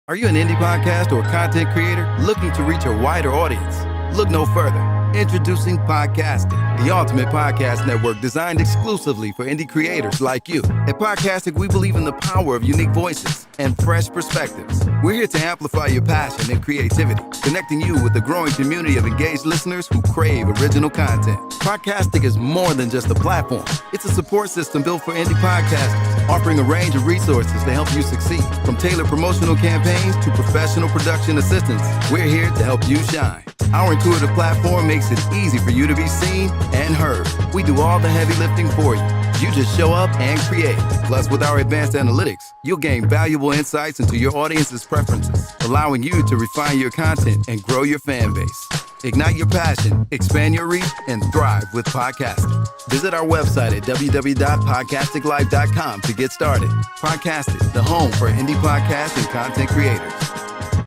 Are you an indie podcast or content creator looking to reach a wider audience? Look no further. Introducing Podcastic, the ultimate podcast network designed exclusively for indie creators like you. At Podcastic, we believe in the power of unique voices and fresh perspectives. We're here to amplify your passion and creativity, connecting you with the growing community of engaged listeners who crave original content. Podcastic is more than just a platform. It's a support system built for indie podcasters, offering a range of resources to help you succeed. From tailored promotional campaigns to professional production assistance, we're here to help you shine. Our intuitive platform makes it easy for you to be seen and heard. We do all the heavy lifting for you. You just show up and create. Plus, with our advanced analytics, you'll gain valuable insights into your audience's preferences, allowing you to refine your content and grow your fan base. Ignite your passion, expand your reach, and thrive with podcasting. Visit our website at www.podcasticlife.com to get started. Podcastic, the home for indie podcasts and content creators.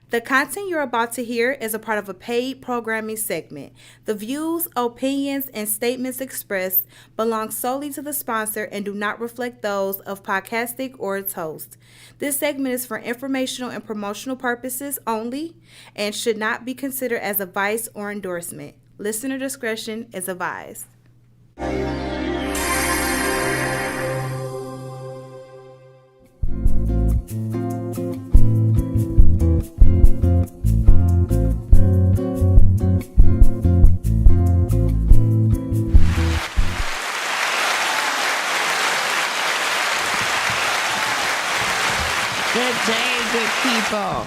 The content you're about to hear is a part of a paid programming segment. The views, opinions, and statements expressed belong solely to the sponsor and do not reflect those of Podcastic or its host. This segment is for informational and promotional purposes only and should not be considered as advice or endorsement. Listener discretion is advised. Good day, good people.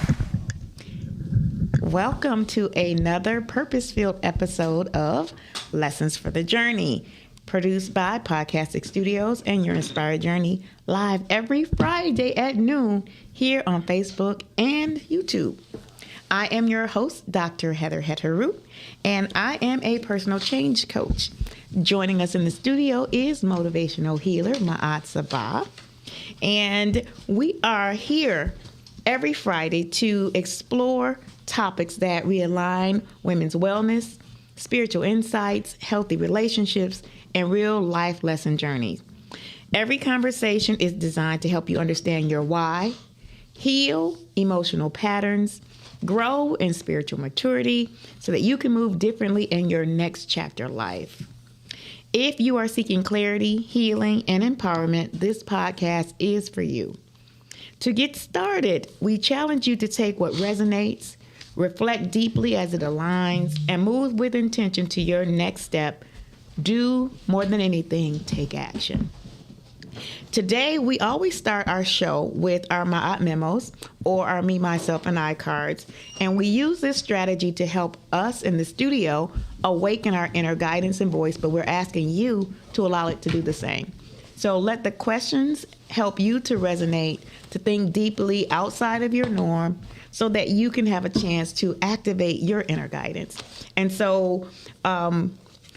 Welcome to another purpose-filled episode of Lessons for the Journey, produced by Podcastic Studios and Your Inspired Journey, live every Friday at noon here on Facebook and YouTube. I am your host, Dr. Heather Heteroot, and I am a personal change coach. Joining us in the studio is motivational healer Ma'at Sabah. And we are here every Friday to explore topics that realign women's wellness, spiritual insights, healthy relationships, and real life lesson journeys. Every conversation is designed to help you understand your why, heal emotional patterns, grow in spiritual maturity so that you can move differently in your next chapter of life. If you are seeking clarity, healing, and empowerment, this podcast is for you. To get started, we challenge you to take what resonates, reflect deeply as it aligns, and move with intention to your next step. Do more than anything, take action. Today, we always start our show with our Ma'at memos or our Me, Myself, and I cards, and we use this strategy to help us in the studio awaken our inner guidance and voice, but we're asking you to allow it to do the same. So let the questions help you to resonate, to think deeply outside of your norm so that you can have a chance to activate your inner guidance. And so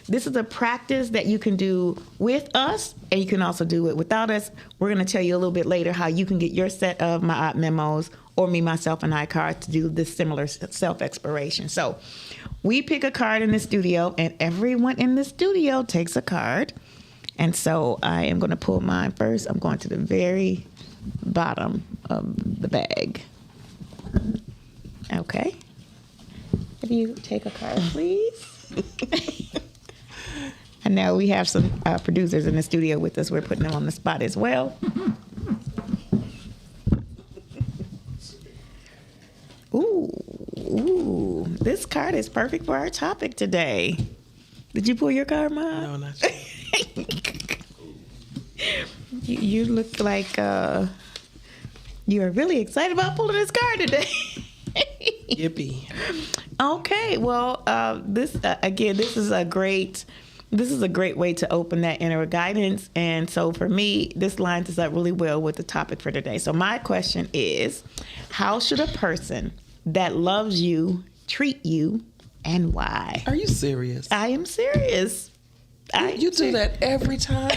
this is a practice that you can do with us, and you can also do it without us. We're going to tell you a little bit later how you can get your set of Ma'at memos or Me, Myself, and I cards to do this similar self-exploration. So we pick a card in the studio, and everyone in the studio takes a card. And so I am going to pull mine first. I'm going to the very bottom of the bag. Okay. If you take a card, please. I know we have some producers in the studio with us. We're putting them on the spot as well. Ooh, this card is perfect for our topic today. Did you pull your card, Mom? No, not yet. You look like you are really excited about pulling this card today. Yippee. Okay, well, this is a great way to open that inner guidance. And so for me, this lines us up really well with the topic for today. So my question is, how should a person that loves you treat you, and why? Are you serious? I am serious. You do that every time.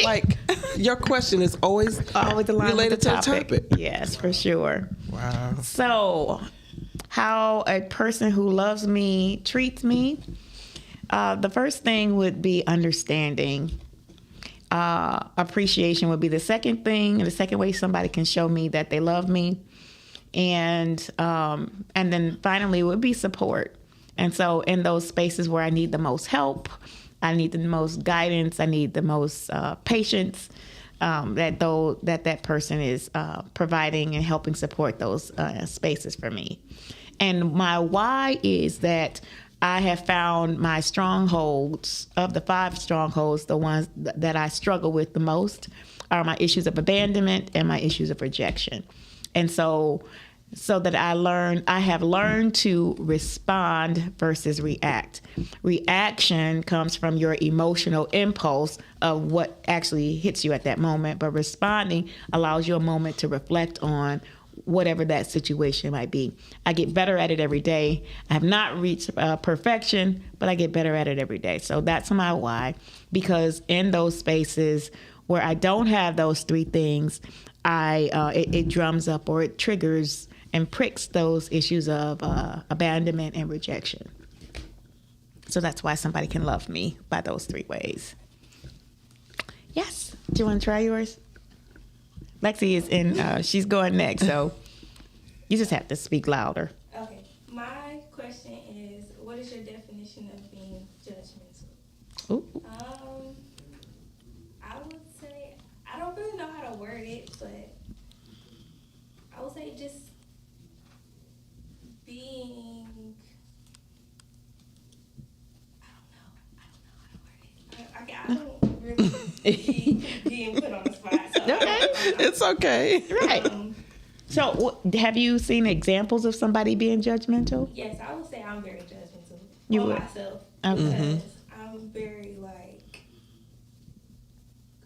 Like, your question is always aligned related with the to the topic. Yes, for sure. Wow. So, how a person who loves me treats me, the first thing would be understanding. Appreciation would be the second thing. And the second way somebody can show me that they love me and then finally it would be support. And so in those spaces where I need the most help, I need the most guidance, I need the most patience, that person is providing and helping support those spaces for me. And my why is that I have found my strongholds. Of the 5 strongholds, the ones that I struggle with the most are my issues of abandonment and my issues of rejection. And so that I have learned to respond versus react. Reaction comes from your emotional impulse of what actually hits you at that moment, but responding allows you a moment to reflect on whatever that situation might be. I get better at it every day. I have not reached perfection, but I get better at it every day. So that's my why, because in those spaces where I don't have those 3 things, it drums up or it triggers and pricks those issues of abandonment and rejection. So that's why somebody can love me by those 3 ways. Yes. Do you want to try yours? Lexi is in, she's going next, so you just have to speak louder. Okay. My question is, what is your definition of being judgmental? Ooh. I would say, I don't really know how to word it, but I would say just being, I don't really be being put on the spot. So It's okay. Right. So have you seen examples of somebody being judgmental? Yes, I would say I'm very judgmental You on would? myself. Okay. Because I'm very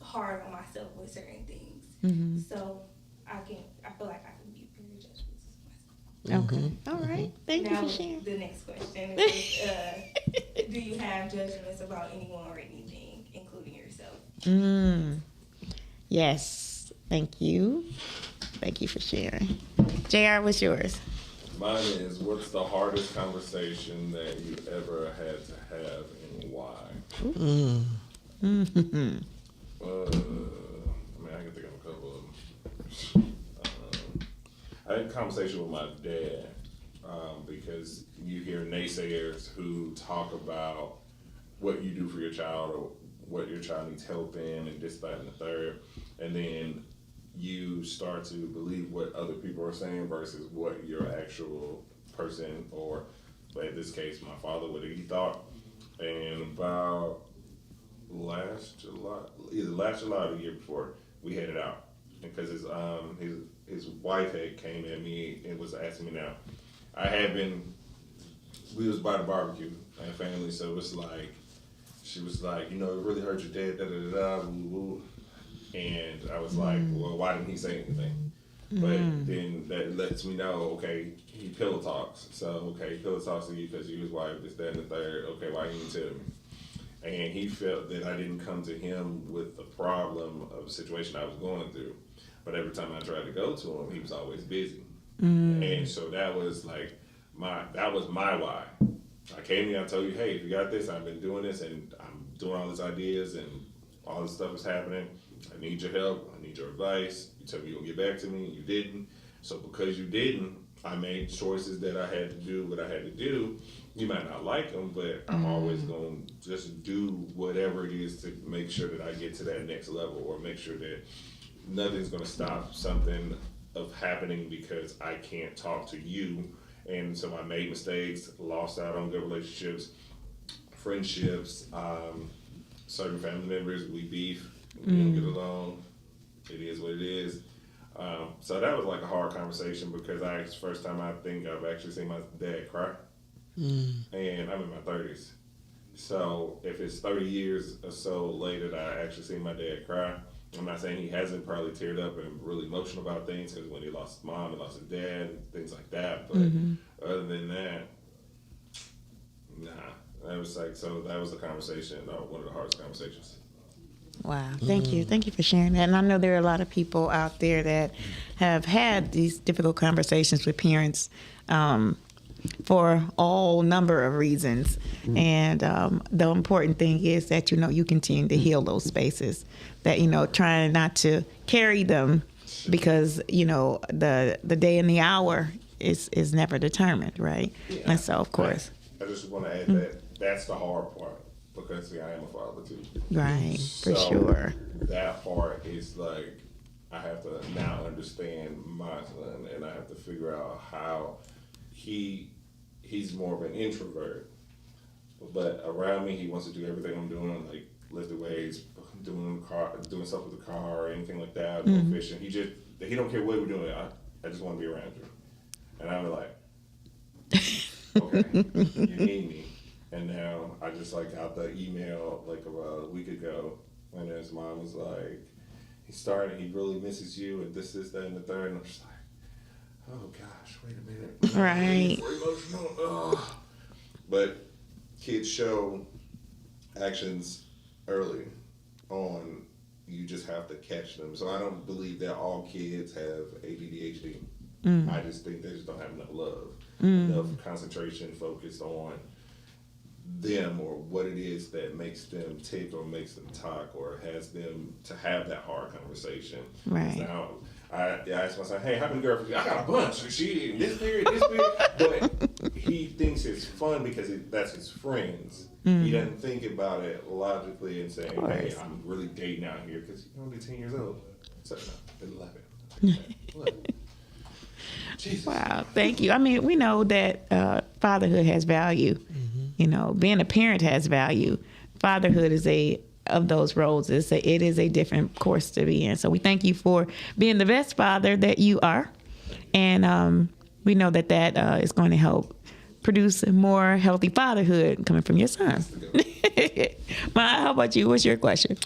hard on myself with certain things. Mm-hmm. So I feel like I can be very judgmental of myself. Okay. All right. Thank you Now, for sharing. the next question is, do you have judgments about anyone or anything, including yourself? Yes. Thank you. Thank you for sharing. JR, what's yours? Mine is, what's the hardest conversation that you ever had to have and why? I mean, I can think of a couple of them. I had a conversation with my dad because you hear naysayers who talk about what you do for your child or what your child needs help in and this, that, and the third. And then you start to believe what other people are saying versus what your actual person, or in this case, my father, what he thought. And about either last July or the year before, we headed out because his wife had came at me and was asking me now. We was by the barbecue and family, so it's like, she was like, it really hurt your dad, da da da da, woo woo. And I was like, well, why didn't he say anything? But then that lets me know, okay, he pillow talks. So, okay, he pillow talks to you because you his wife, this, that, and the third. Okay, why didn't you tell me? And he felt that I didn't come to him with the problem of a situation I was going through. But every time I tried to go to him, he was always busy. And so that was my why. I came here, I told you, hey, if you got this, I've been doing this, and I'm doing all these ideas, and all this stuff is happening. I need your help. I need your advice. You told me you'll get back to me. You didn't. So because you didn't, I made choices that I had to do what I had to do. You might not like them, but I'm always going to just do whatever it is to make sure that I get to that next level, or make sure that nothing's going to stop something of happening because I can't talk to you. And so I made mistakes, lost out on good relationships, friendships, certain family members, we beef, we don't get along. It is what it is. So that was like a hard conversation because it's the first time I think I've actually seen my dad cry. And I'm in my 30s. So if it's 30 years or so later that I actually seen my dad cry, I'm not saying he hasn't probably teared up and really emotional about things, because when he lost his mom and lost his dad and things like that. But other than that, nah. That was the conversation, one of the hardest conversations. Wow. Thank you. Thank you for sharing that. And I know there are a lot of people out there that have had these difficult conversations with parents for all number of reasons. And the important thing is that, you continue to heal those spaces, that, trying not to carry them because the day and the hour is never determined, right? Yeah. And so, of course, I just want to add that that's the hard part, because see, I am a father too. right, for So sure. That part is like, I have to now understand my son, and I have to figure out how he's more of an introvert, but around me he wants to do everything I'm doing, like lift the weights, doing stuff with the car or anything like that, go fishing. He don't care what we're doing. I just want to be around you, and I'm like, okay, you need me. And now I just got the email like about a week ago, and his mom was like, he really misses you, and this, that, and the third. And I'm just like, oh gosh, wait a minute. Right. Emotional. Ugh. But kids show actions early on. You just have to catch them. So I don't believe that all kids have ADHD. I just think they just don't have enough love, enough concentration focused on them or what it is that makes them tick or makes them talk or has them to have that hard conversation. Right. Now, I asked my son, hey, how many girlfriends? I got a bunch. She in this period. But he thinks it's fun because that's his friends. He doesn't think about it logically and saying, hey, I'm really dating out here, because you're only 10 years old. So, no, 11. Jesus. Wow, thank you. I mean, we know that fatherhood has value. Being a parent has value. Fatherhood is of those roles. It is a different course to be in. So we thank you for being the best father that you are, and we know that is going to help produce a more healthy fatherhood coming from your son. Maya, how about you? What's your question?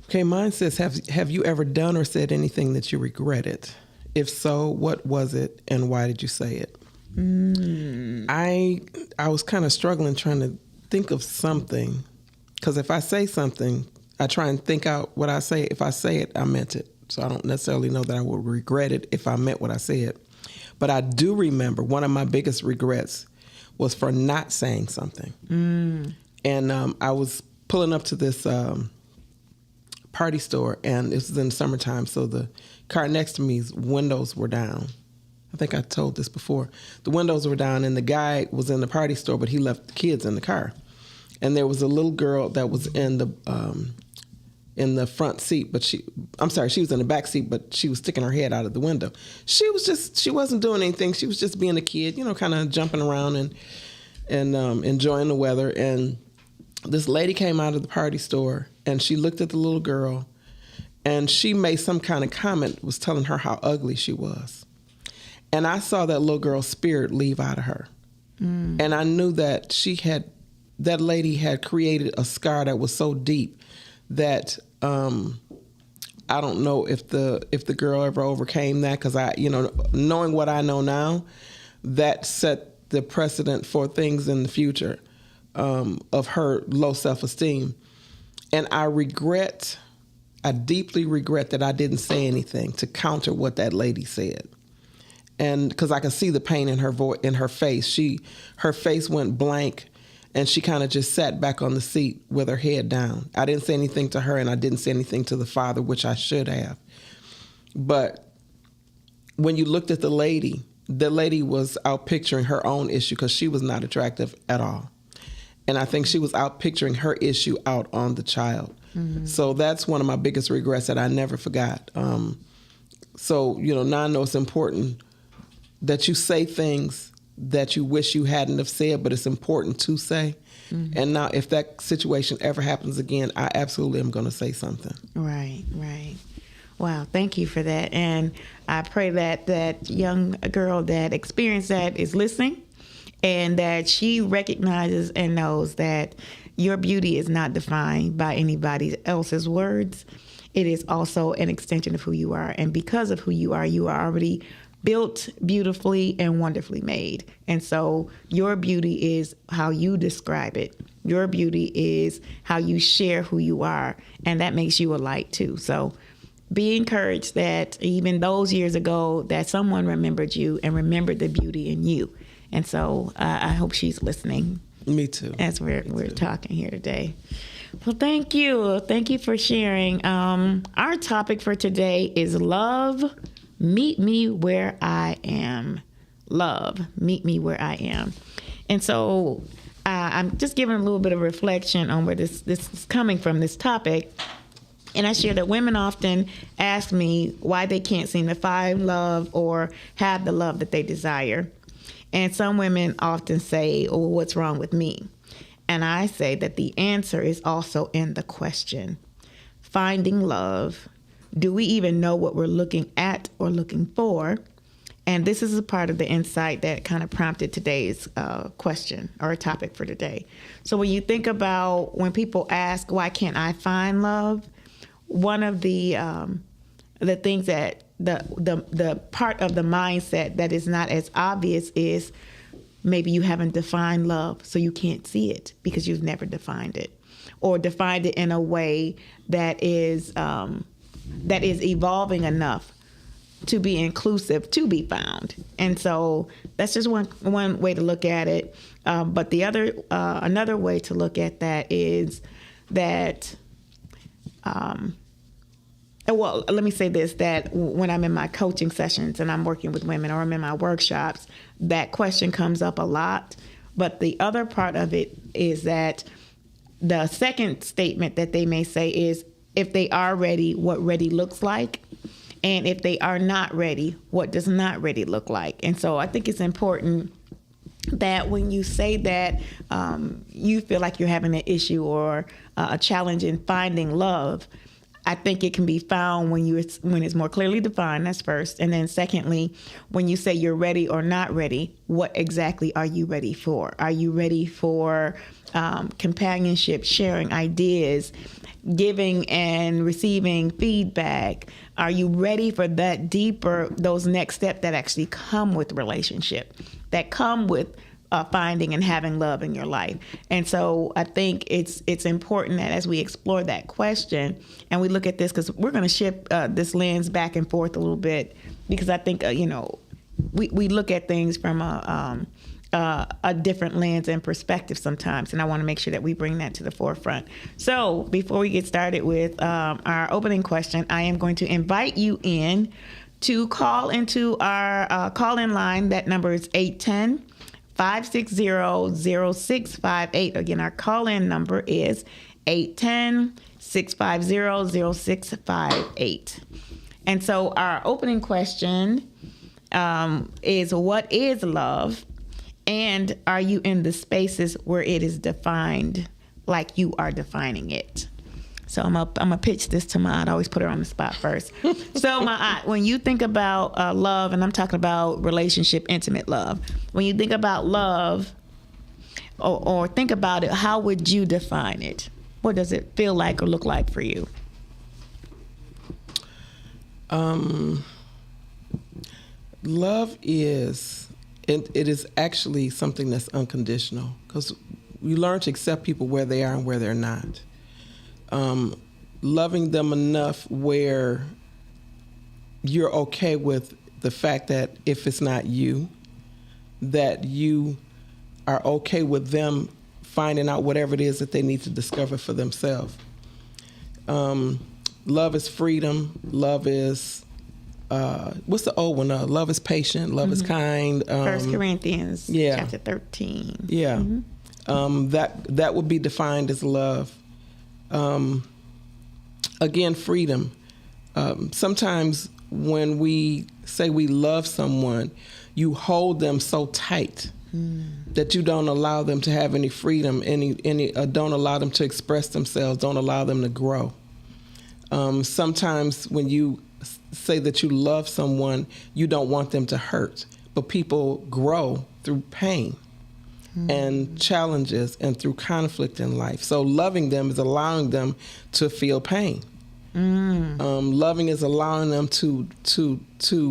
Okay, mine says, have you ever done or said anything that you regretted? If so, what was it, and why did you say it? I was kind of struggling trying to think of something, because if I say something, I try and think out what I say. If I say it, I meant it. So I don't necessarily know that I would regret it if I meant what I said. But I do remember one of my biggest regrets was for not saying something. And I was pulling up to this party store, and it was in the summertime, so the car next to me's windows were down. I think I told this before. The windows were down, and the guy was in the party store, but he left the kids in the car. And there was a little girl that was in the front seat, but she was in the back seat, but she was sticking her head out of the window. She wasn't doing anything. She was just being a kid, kind of jumping around and enjoying the weather. And this lady came out of the party store, and she looked at the little girl, and she made some kind of comment, was telling her how ugly she was. And I saw that little girl's spirit leave out of her. And I knew that that lady had created a scar that was so deep that I don't know if the girl ever overcame that, because knowing what I know now, that set the precedent for things in the future of her low self-esteem. And I deeply regret that I didn't say anything to counter what that lady said. And because I could see the pain in her face. Her face went blank, and she kind of just sat back on the seat with her head down. I didn't say anything to her, and I didn't say anything to the father, which I should have. But when you looked at the lady was out picturing her own issue, because she was not attractive at all. And I think she was out picturing her issue out on the child. So that's one of my biggest regrets that I never forgot. So, now I know it's important that you say things that you wish you hadn't have said, but it's important to say. And now if that situation ever happens again, I absolutely am going to say something. Right. Wow, thank you for that. And I pray that young girl that experienced that is listening, and that she recognizes and knows that your beauty is not defined by anybody else's words. It is also an extension of who you are. And because of who you are already built beautifully and wonderfully made. And so your beauty is how you describe it. Your beauty is how you share who you are. And that makes you a light too. So be encouraged that even those years ago that someone remembered you and remembered the beauty in you. And so I hope she's listening. Me too. As we're talking here today. Well, thank you. Thank you for sharing. Our topic for today is love. Meet me where I am. Love. Meet me where I am. And so I'm just giving a little bit of reflection on where this is coming from, this topic. And I share that women often ask me why they can't seem to find love or have the love that they desire. And some women often say, oh, what's wrong with me? And I say that the answer is also in the question. Finding love. Do we even know what we're looking at or looking for? And this is a part of the insight that kind of prompted today's question or a topic for today. So when you think about when people ask, why can't I find love? One of the things that the part of the mindset that is not as obvious is maybe you haven't defined love, so you can't see it because you've never defined it, or defined it in a way that is evolving enough to be inclusive to be found. And so that's just one way to look at it. But the other another way to look at that is that. Well, let me say this, that when I'm in my coaching sessions and I'm working with women or I'm in my workshops, that question comes up a lot. But the other part of it is that the second statement that they may say is, if they are ready, what ready looks like. And if they are not ready, what does not ready look like. And so I think it's important that when you say that you feel like you're having an issue or a challenge in finding love, I think it can be found when it's more clearly defined. That's first. And then secondly, when you say you're ready or not ready, what exactly are you ready for? Are you ready for companionship, sharing ideas, giving and receiving feedback? Are you ready for those next steps that actually come with relationship, that come with finding and having love in your life? And so I think it's important that as we explore that question and we look at this, because we're going to shift this lens back and forth a little bit, because I think we look at things from a different lens and perspective sometimes, and I want to make sure that we bring that to the forefront. So before we get started with our opening question, I am going to invite you in to call into our call-in line. That number is 810-560-0658. Again, our call-in number is 810-650-0658. And so our opening question is, what is love? And are you in the spaces where it is defined like you are defining it? So I'm gonna pitch this to Ma'at. I always put her on the spot first. So Ma'at, when you think about love, and I'm talking about relationship, intimate love, when you think about love or think about it, how would you define it? What does it feel like or look like for you? Love is, it is actually something that's unconditional, because you learn to accept people where they are and where they're not. Loving them enough where you're okay with the fact that if it's not you, that you are okay with them finding out whatever it is that they need to discover for themselves. Love is freedom. Love is, what's the old one? Love is patient. Love is kind. 1 Corinthians chapter 13. Yeah. That would be defined as love. Again, freedom. Sometimes when we say we love someone, you hold them so tight that you don't allow them to have any freedom, don't allow them to express themselves, don't allow them to grow. Sometimes when you say that you love someone, you don't want them to hurt, but people grow through pain and challenges and through conflict in life. So loving them is allowing them to feel pain. Loving is allowing them to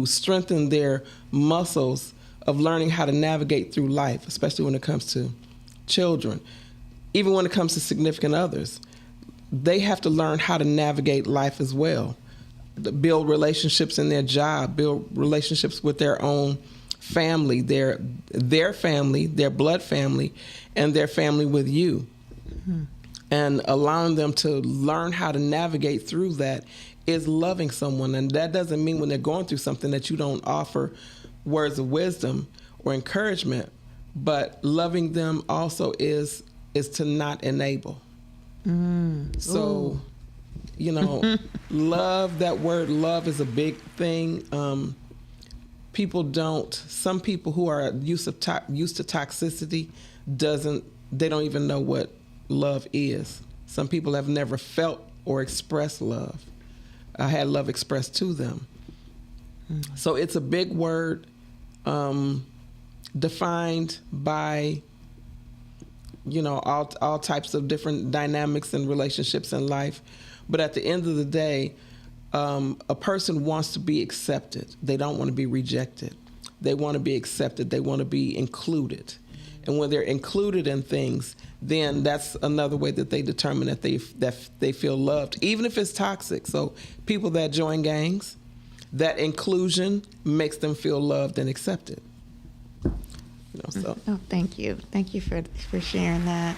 strengthen their muscles of learning how to navigate through life, especially when it comes to children. Even when it comes to significant others, they have to learn how to navigate life as well. Build relationships in their job, build relationships with their own family, their family, their blood family, and their family with you. and allowing them to learn how to navigate through that is loving someone. And that doesn't mean when they're going through something that you don't offer words of wisdom or encouragement, but loving them also is to not enable. So, you know, love, that word love is a big thing. Some people who are used to toxicity they don't even know what love is. Some people have never felt or expressed love. I had love expressed to them. So it's a big word, defined by, you know, all types of different dynamics and relationships in life. But at the end of the day, a person wants to be accepted. They don't want to be rejected. They want to be accepted. They want to be included. And when they're included in things, then that's another way that they determine that they feel loved, even if it's toxic. So people that join gangs, that inclusion makes them feel loved and accepted. You know, so. Oh, thank you. Thank you for sharing that.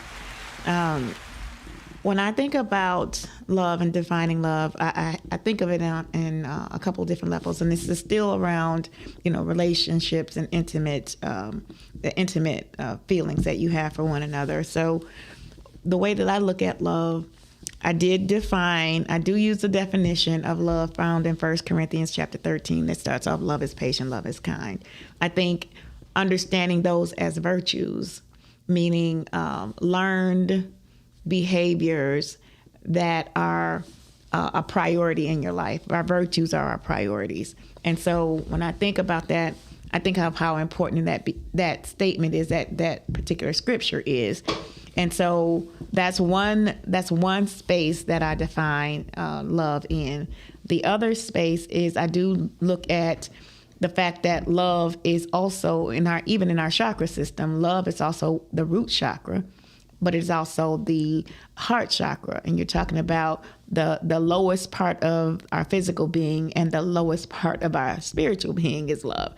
When I think about love and defining love, I think of it in a couple of different levels, and this is still around, you know, relationships and the intimate feelings that you have for one another. So the way that I look at love, I do use the definition of love found in 1 Corinthians chapter 13 that starts off, love is patient, love is kind. I think understanding those as virtues, meaning learned behaviors that are a priority in your life. Our virtues are our priorities. And so when I think about that, I think of how important that statement is, that particular scripture is. And so that's one space that I define love in. The other space is I do look at the fact that love is also even in our chakra system, love is also the root chakra, but it's also the heart chakra. And you're talking about the lowest part of our physical being, and the lowest part of our spiritual being is love.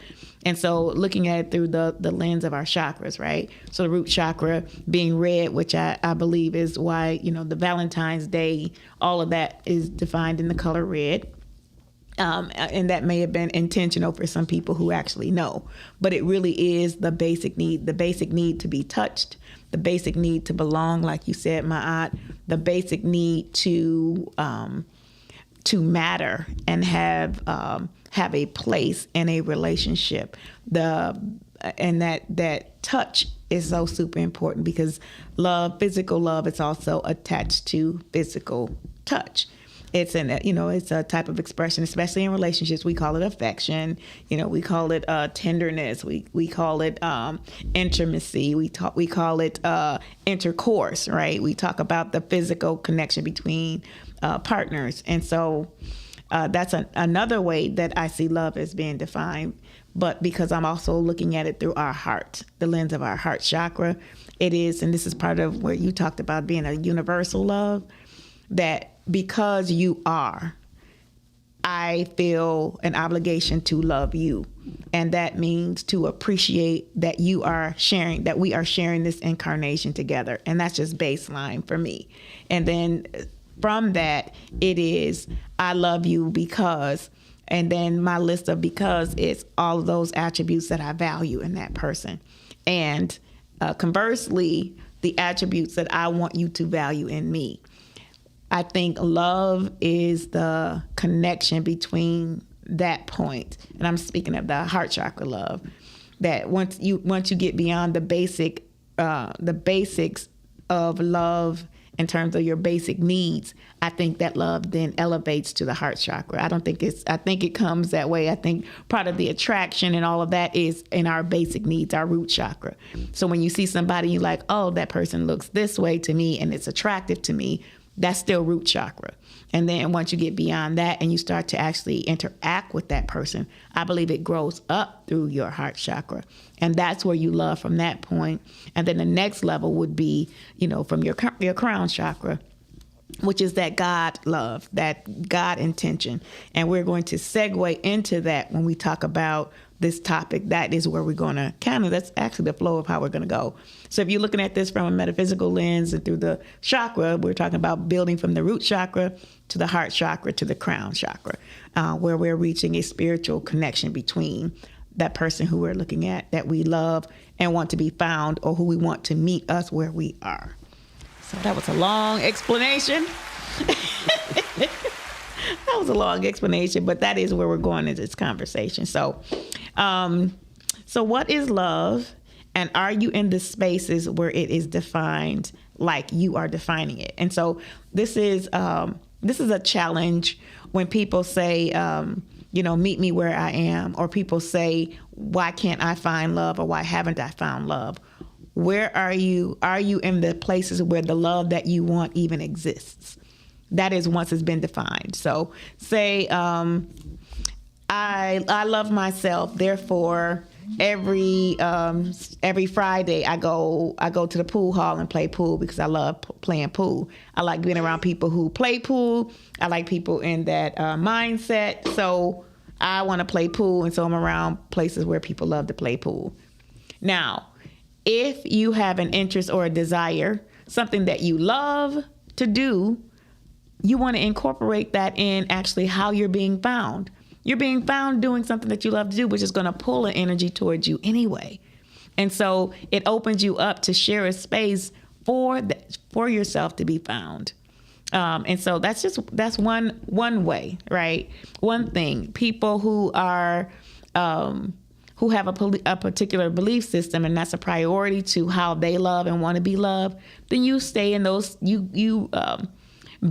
And so looking at it through the lens of our chakras, right? So the root chakra being red, which I believe is why, you know, the Valentine's Day, all of that is defined in the color red. And that may have been intentional for some people who actually know, but it really is the basic need to be touched, the basic need to belong, like you said, Ma'at, the basic need to matter and have a place in a relationship. And that touch is so super important, because physical love is also attached to physical touch. It's a type of expression, especially in relationships. We call it affection. You know, we call it tenderness. We call it intimacy. We call it intercourse, right? We talk about the physical connection between partners. And so that's another way that I see love as being defined. But because I'm also looking at it through our heart, the lens of our heart chakra, it is, and this is part of where you talked about being a universal love, that because you are, I feel an obligation to love you. And that means to appreciate that we are sharing this incarnation together. And that's just baseline for me. And then from that, it is, I love you because, and then my list of because is all of those attributes that I value in that person. And conversely, the attributes that I want you to value in me. I think love is the connection between that point, and I'm speaking of the heart chakra love. That once you get beyond the basics of love in terms of your basic needs, I think that love then elevates to the heart chakra. I think it comes that way. I think part of the attraction and all of that is in our basic needs, our root chakra. So when you see somebody, you're like, oh, that person looks this way to me and it's attractive to me. That's still root chakra. And then once you get beyond that and you start to actually interact with that person, I believe it grows up through your heart chakra. And that's where you love from that point. And then the next level would be, you know, from your crown chakra, which is that God love, that God intention. And we're going to segue into that when we talk about this topic, that is where we're going to that's actually the flow of how we're going to go. So if you're looking at this from a metaphysical lens and through the chakra, we're talking about building from the root chakra to the heart chakra to the crown chakra, where we're reaching a spiritual connection between that person who we're looking at, that we love and want to be found, or who we want to meet us where we are. So that was a long explanation. That was a long explanation, but that is where we're going in this conversation. So, so what is love, and are you in the spaces where it is defined like you are defining it? And so this is a challenge when people say, meet me where I am, or people say, why can't I find love, or why haven't I found love? Where are you? Are you in the places where the love that you want even exists? That is once it's been defined. So say, I love myself, therefore every Friday I go to the pool hall and play pool because I love playing pool. I like being around people who play pool. I like people in that mindset. So I want to play pool, and so I'm around places where people love to play pool. Now, if you have an interest or a desire, something that you love to do, you want to incorporate that in actually how you're being found. You're being found doing something that you love to do, which is going to pull an energy towards you anyway. And so it opens you up to share a space for yourself to be found. And so that's one way, right? One thing. People who are who have a particular belief system, and that's a priority to how they love and want to be loved, then you stay in those. You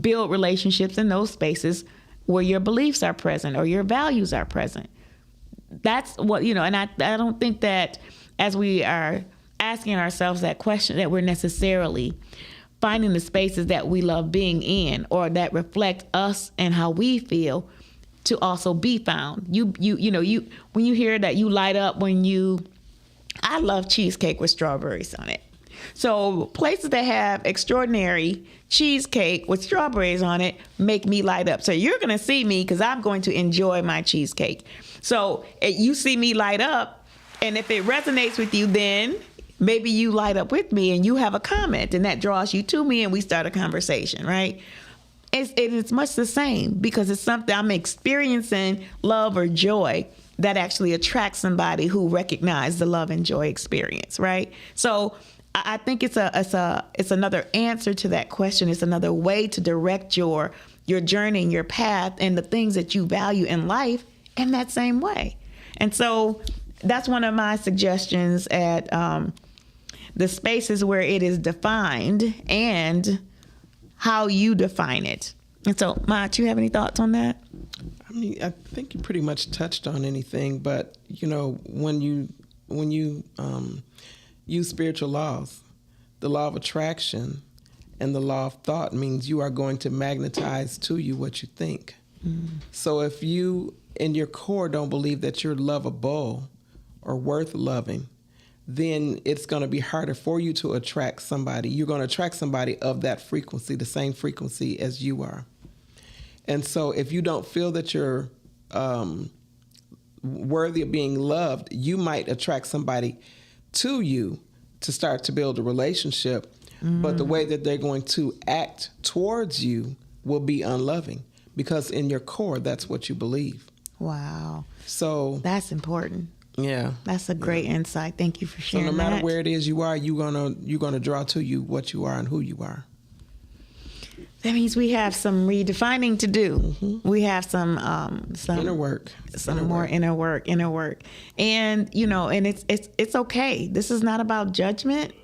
build relationships in those spaces where your beliefs are present or your values are present. That's what, and I don't think that as we are asking ourselves that question that we're necessarily finding the spaces that we love being in or that reflect us and how we feel to also be found. You when you hear that, you light up I love cheesecake with strawberries on it. So places that have extraordinary cheesecake with strawberries on it make me light up. So you're going to see me because I'm going to enjoy my cheesecake. So you see me light up, and if it resonates with you, then maybe you light up with me and you have a comment, and that draws you to me and we start a conversation, right? It's much the same because it's something I'm experiencing, love or joy, that actually attracts somebody who recognizes the love and joy experience, right? So I think it's another answer to that question. It's another way to direct your journey and your path and the things that you value in life in that same way. And so that's one of my suggestions at the spaces where it is defined and how you define it. And so, Ma, do you have any thoughts on that? I mean, I think you pretty much touched on anything, but when you use spiritual laws, the law of attraction and the law of thought means you are going to magnetize to you what you think. So if you in your core don't believe that you're lovable or worth loving, then it's going to be harder for you to attract somebody. You're going to attract somebody of that frequency, the same frequency as you are. And so if you don't feel that you're worthy of being loved, you might attract somebody to you to start to build a relationship, but the way that they're going to act towards you will be unloving because in your core, that's what you believe. Wow. So that's important. Yeah. That's a great insight. Thank you for sharing that. So no matter where it is you are, you're gonna draw to you what you are and who you are. That means we have some redefining to do. Mm-hmm. We have some inner work, inner work, and and it's okay. This is not about judgment.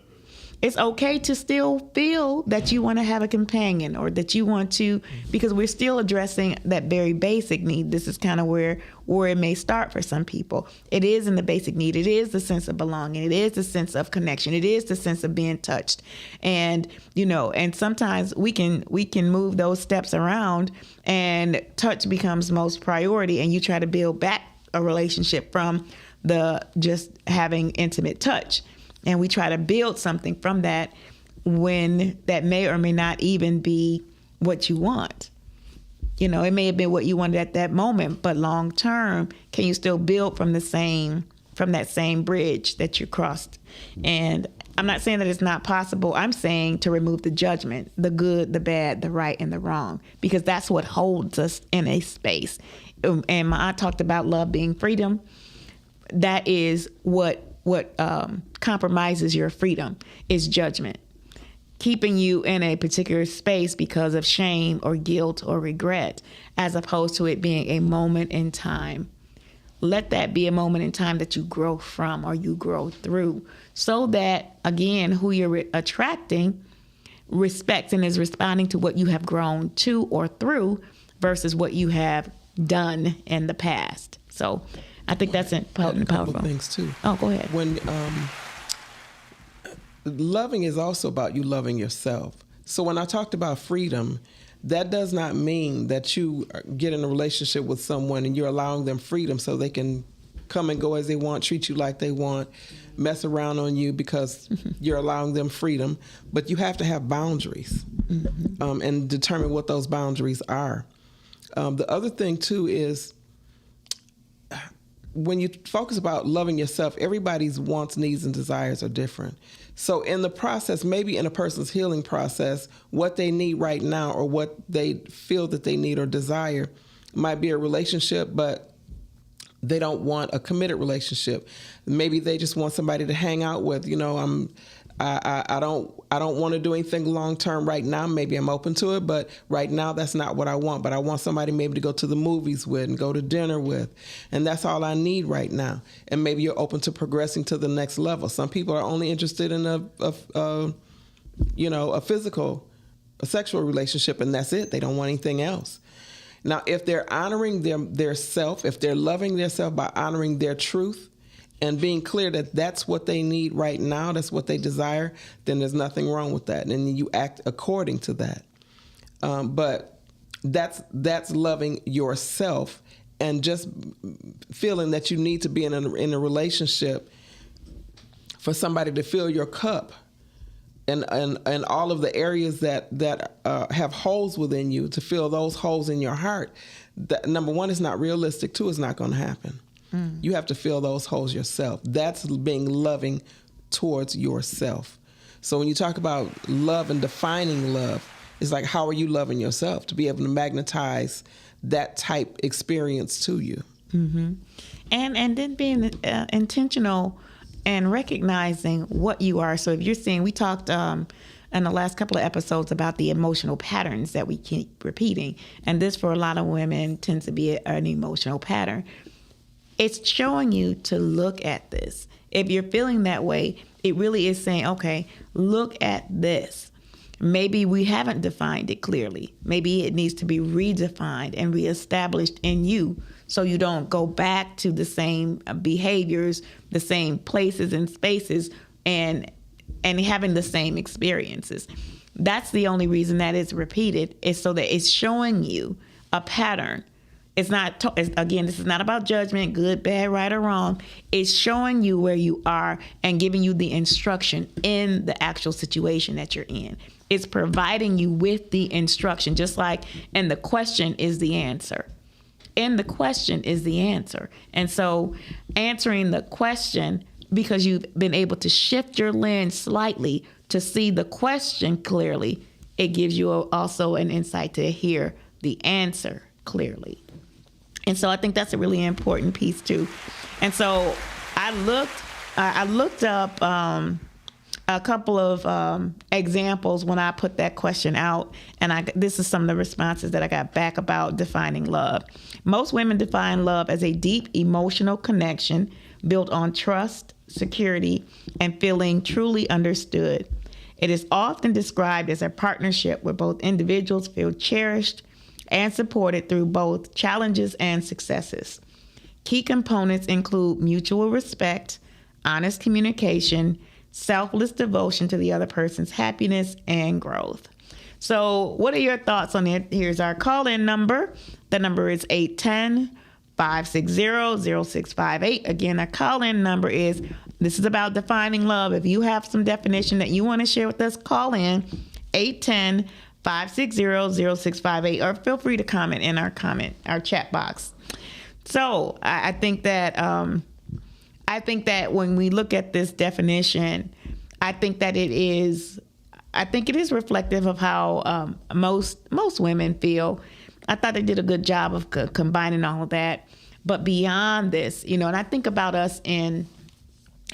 It's okay to still feel that you want to have a companion or that you want to, because we're still addressing that very basic need. This is kind of where it may start for some people. It is in the basic need. It is the sense of belonging. It is the sense of connection. It is the sense of being touched. And, and sometimes we can move those steps around and touch becomes most priority. And you try to build back a relationship from the just having intimate touch. And we try to build something from that when that may or may not even be what you want. You know, it may have been what you wanted at that moment, but long term, can you still build from that same bridge that you crossed? And I'm not saying that it's not possible. I'm saying to remove the judgment, the good, the bad, the right, and the wrong, because that's what holds us in a space. And my aunt talked about love being freedom. That is what compromises your freedom, is judgment, keeping you in a particular space because of shame or guilt or regret, as opposed to it being a moment in time. Let that be a moment in time that you grow from or you grow through, so that, again, who you're attracting respects and is responding to what you have grown to or through versus what you have done in the past. So I think that's important. A couple things too. Oh, go ahead. When loving is also about you loving yourself. So when I talked about freedom, that does not mean that you get in a relationship with someone and you're allowing them freedom so they can come and go as they want, treat you like they want, mess around on you because you're allowing them freedom. But you have to have boundaries and determine what those boundaries are. The other thing, too, is when you focus about loving yourself, everybody's wants, needs, and desires are different. So in the process, maybe in a person's healing process, what they need right now or what they feel that they need or desire might be a relationship, but they don't want a committed relationship. Maybe they just want somebody to hang out with. You know, I don't want to do anything long term right now. Maybe I'm open to it, but right now that's not what I want. But I want somebody maybe to go to the movies with and go to dinner with, and that's all I need right now. And maybe you're open to progressing to the next level. Some people are only interested in a sexual relationship, and that's it. They don't want anything else. Now, if they're honoring their self, if they're loving their self by honoring their truth, and being clear that that's what they need right now, that's what they desire, then there's nothing wrong with that. And you act according to that. But that's loving yourself, and just feeling that you need to be in a relationship for somebody to fill your cup and all of the areas that have holes within you, to fill those holes in your heart. That, number one, is not realistic. Two, it's not going to happen. You have to fill those holes yourself. That's being loving towards yourself. So when you talk about love and defining love, it's like, how are you loving yourself to be able to magnetize that type experience to you? Mm-hmm. And then being intentional and recognizing what you are. So if you're seeing, we talked in the last couple of episodes about the emotional patterns that we keep repeating. And this, for a lot of women, tends to be an emotional pattern. It's showing you to look at this. If you're feeling that way, it really is saying, okay, look at this. Maybe we haven't defined it clearly. Maybe it needs to be redefined and reestablished in you, so you don't go back to the same behaviors, the same places and spaces, and having the same experiences. That's the only reason that it's repeated, is so that it's showing you a pattern. It's not, again, this is not about judgment, good, bad, right, or wrong. It's showing you where you are and giving you the instruction in the actual situation that you're in. It's providing you with the instruction, just like, and the question is the answer. And the question is the answer. And so answering the question, because you've been able to shift your lens slightly to see the question clearly, it gives you also an insight to hear the answer clearly. And so I think that's a really important piece too. And so I looked up a couple of examples when I put that question out, and this is some of the responses that I got back about defining love. Most women define love as a deep emotional connection built on trust, security, and feeling truly understood. It is often described as a partnership where both individuals feel cherished and supported through both challenges and successes. Key components include mutual respect, honest communication, selfless devotion to the other person's happiness and growth. So what are your thoughts on it? Here's our call-in number. The number is 810-560-0658. Again, our call-in number is, this is about defining love. If you have some definition that you want to share with us, call in 810 560-0658, or feel free to comment in our chat box. So I think that when we look at this definition, I think it is reflective of how most women feel. I thought they did a good job of combining all of that. But beyond this, and I think about us in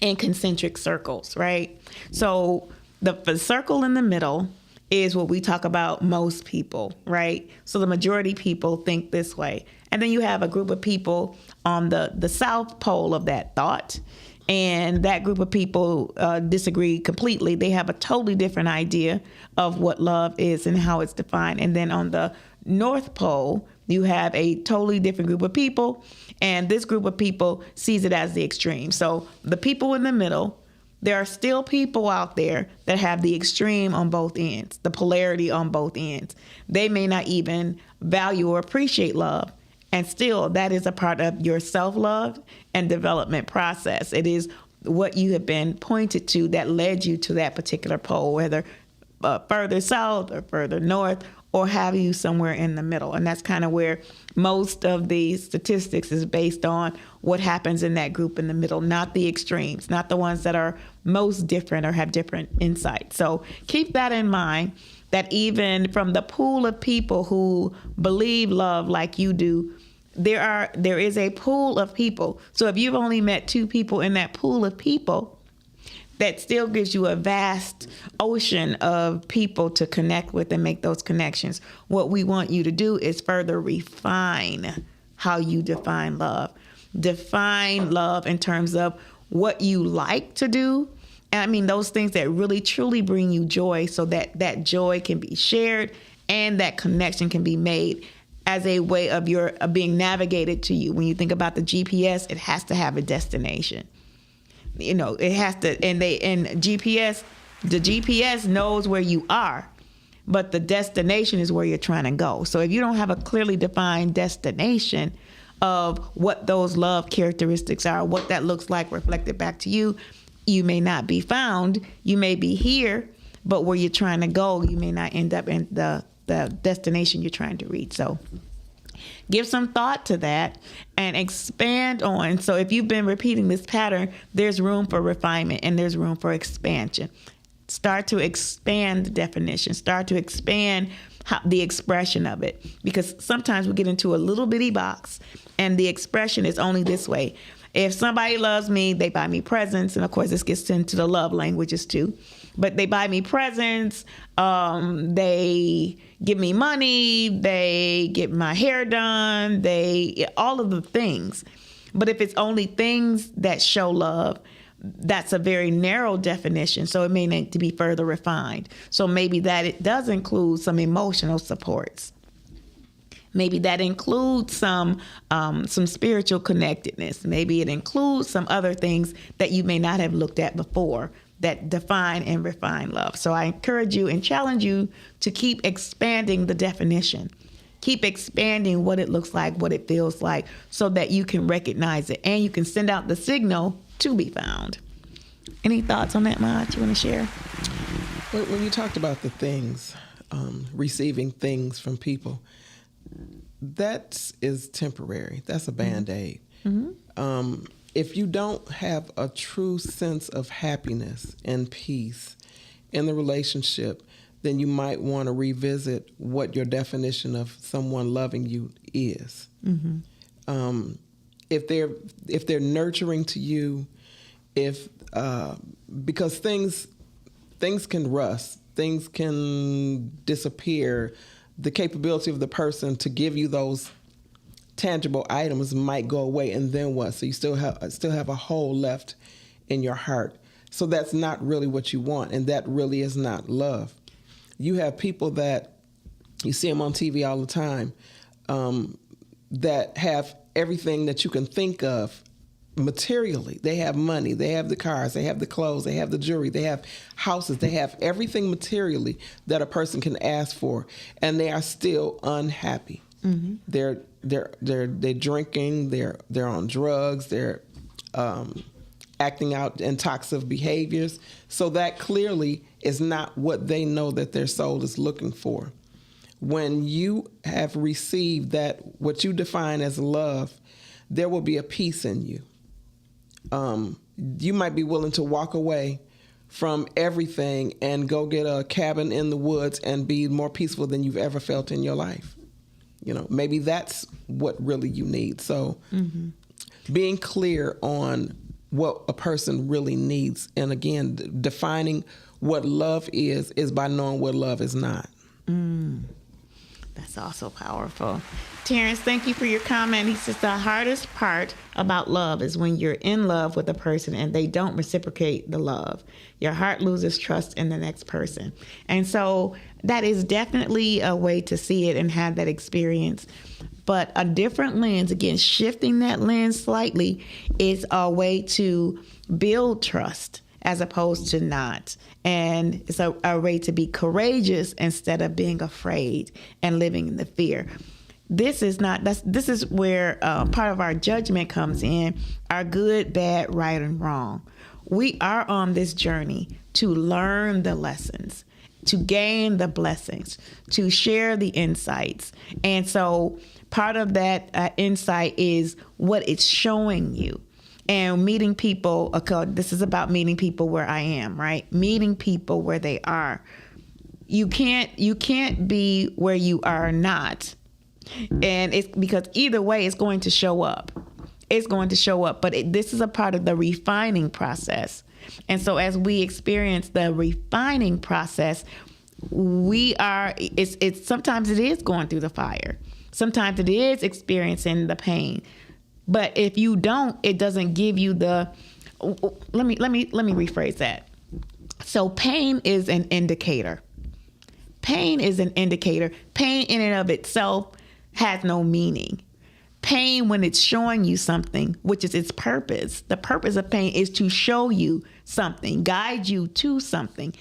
concentric circles, right? So the circle in the middle is what we talk about most people, right? So the majority people think this way. And then you have a group of people on the south pole of that thought. And that group of people disagree completely. They have a totally different idea of what love is and how it's defined. And then on the North Pole, you have a totally different group of people. And this group of people sees it as the extreme. So the people in the middle, there are still people out there that have the extreme on both ends, the polarity on both ends. They may not even value or appreciate love. And still, that is a part of your self-love and development process. It is what you have been pointed to that led you to that particular pole, whether further south or further north, or have you somewhere in the middle. And that's kind of where most of the statistics is based on what happens in that group in the middle, not the extremes, not the ones that are most different or have different insights. So keep that in mind, that even from the pool of people who believe love like you do, there is a pool of people. So if you've only met 2 people in that pool of people, that still gives you a vast ocean of people to connect with and make those connections. What we want you to do is further refine how you define love. Define love in terms of what you like to do. And I mean, those things that really, truly bring you joy, so that that joy can be shared and that connection can be made as a way of being navigated to you. When you think about the GPS, it has to have a destination. It has to, and the GPS knows where you are, but the destination is where you're trying to go. So if you don't have a clearly defined destination of what those love characteristics are, what that looks like reflected back to you, you may not be found. You may be here, but where you're trying to go, you may not end up in the destination you're trying to reach. So give some thought to that and expand on. So if you've been repeating this pattern, there's room for refinement and there's room for expansion. Start to expand the definition. Start to expand the expression of it. Because sometimes we get into a little bitty box and the expression is only this way. If somebody loves me, they buy me presents. And of course, this gets into the love languages too. But they buy me presents, they give me money, they get my hair done, all of the things. But if it's only things that show love, that's a very narrow definition. So it may need to be further refined. So maybe that it does include some emotional supports. Maybe that includes some spiritual connectedness. Maybe it includes some other things that you may not have looked at before that define and refine love. So I encourage you and challenge you to keep expanding the definition. Keep expanding what it looks like, what it feels like, so that you can recognize it and you can send out the signal to be found. Any thoughts on that, Maj, you want to share? When you talked about the things, receiving things from people, that is temporary. That's a Band-Aid. Mm-hmm. If you don't have a true sense of happiness and peace in the relationship, then you might want to revisit what your definition of someone loving you is. Mm-hmm. If they're nurturing to you, because things can rust, things can disappear. The capability of the person to give you those tangible items might go away, and then what? So you still have a hole left in your heart. So that's not really what you want, and that really is not love. You have people that you see them on TV all the time that have everything that you can think of materially. They have money, they have the cars, they have the clothes, they have the jewelry, they have houses, they have everything materially that a person can ask for, and they are still unhappy. Mm-hmm. They're drinking, they're on drugs, they're acting out in toxic behaviors. So that clearly is not what they know that their soul is looking for. when you have received that, what you define as love, there will be a peace in you. You might be willing to walk away from everything and go get a cabin in the woods and be more peaceful than you've ever felt in your life. You know, maybe that's what really you need. So being clear on what a person really needs, and again, defining what love is by knowing what love is not. That's also powerful. Terrence, thank you for your comment. He says the hardest part about love is when you're in love with a person and they don't reciprocate the love. Your heart loses trust in the next person. And so that is definitely a way to see it and have that experience. But a different lens, again, shifting that lens slightly, is a way to build trust as opposed to not. And it's a way to be courageous instead of being afraid and living in the fear. This is where part of our judgment comes in, our good, bad, right, and wrong. We are on this journey to learn the lessons, to gain the blessings, to share the insights. And so part of that insight is what it's showing you. And meeting people, this is about meeting people where I am, right? Meeting people where they are. You can't be where you are not. And it's because either way, it's going to show up. It's going to show up. But this is a part of the refining process. And so as we experience the refining process, sometimes it is going through the fire. Sometimes it is experiencing the pain. But if you don't, it doesn't give you the. Let me rephrase that. So pain is an indicator. Pain is an indicator. Pain in and of itself has no meaning. Pain, when it's showing you something, which is its purpose. The purpose of pain is to show you something, guide you to something,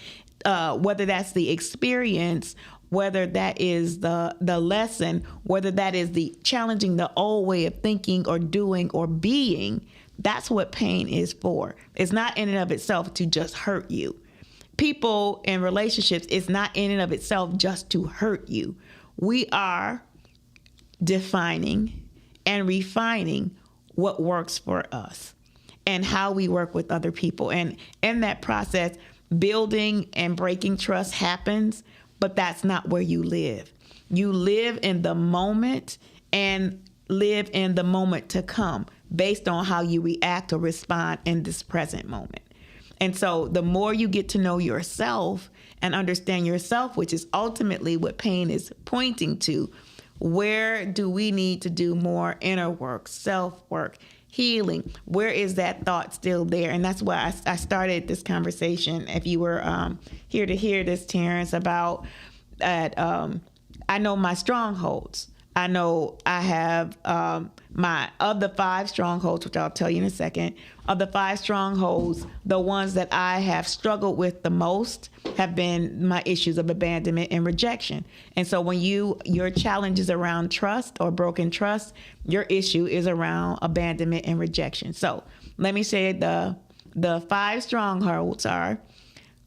whether that's the experience, whether that is the lesson, whether that is the challenging the old way of thinking or doing or being. That's what pain is for. It's not in and of itself to just hurt you. People in relationships, it's not in and of itself just to hurt you. We are defining and refining what works for us and how we work with other people. And in that process, building and breaking trust happens, but that's not where you live. You live in the moment and live in the moment to come based on how you react or respond in this present moment. And so the more you get to know yourself and understand yourself, which is ultimately what pain is pointing to, where do we need to do more inner work, self-work, healing? Where is that thought still there? And that's why I started this conversation. If you were here to hear this, Terrence, about that, I know my strongholds. I know I have of the 5 strongholds, which I'll tell you in a second. Of the 5 strongholds, the ones that I have struggled with the most have been my issues of abandonment and rejection. And so when your challenge is around trust or broken trust, your issue is around abandonment and rejection. So let me say the 5 strongholds are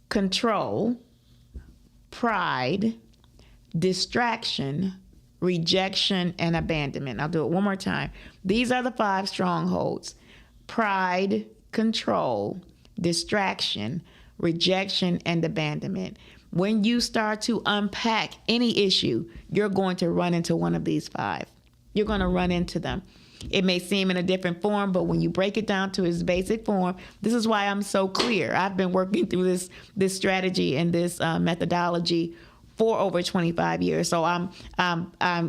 control, pride, distraction, rejection, and abandonment. I'll do it one more time. These are the 5 strongholds: pride, control, distraction, rejection, and abandonment. When you start to unpack any issue, you're going to run into one of these 5. You're going to run into them. It may seem in a different form, but when you break it down to its basic form, this is why I'm so clear. I've been working through this strategy and this methodology for over 25 years. So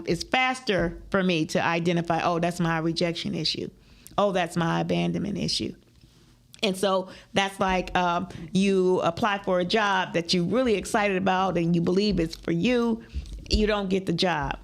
it's faster for me to identify, oh, that's my rejection issue. Oh, that's my abandonment issue. And so that's like you apply for a job that you're really excited about and you believe it's for you. You don't get the job.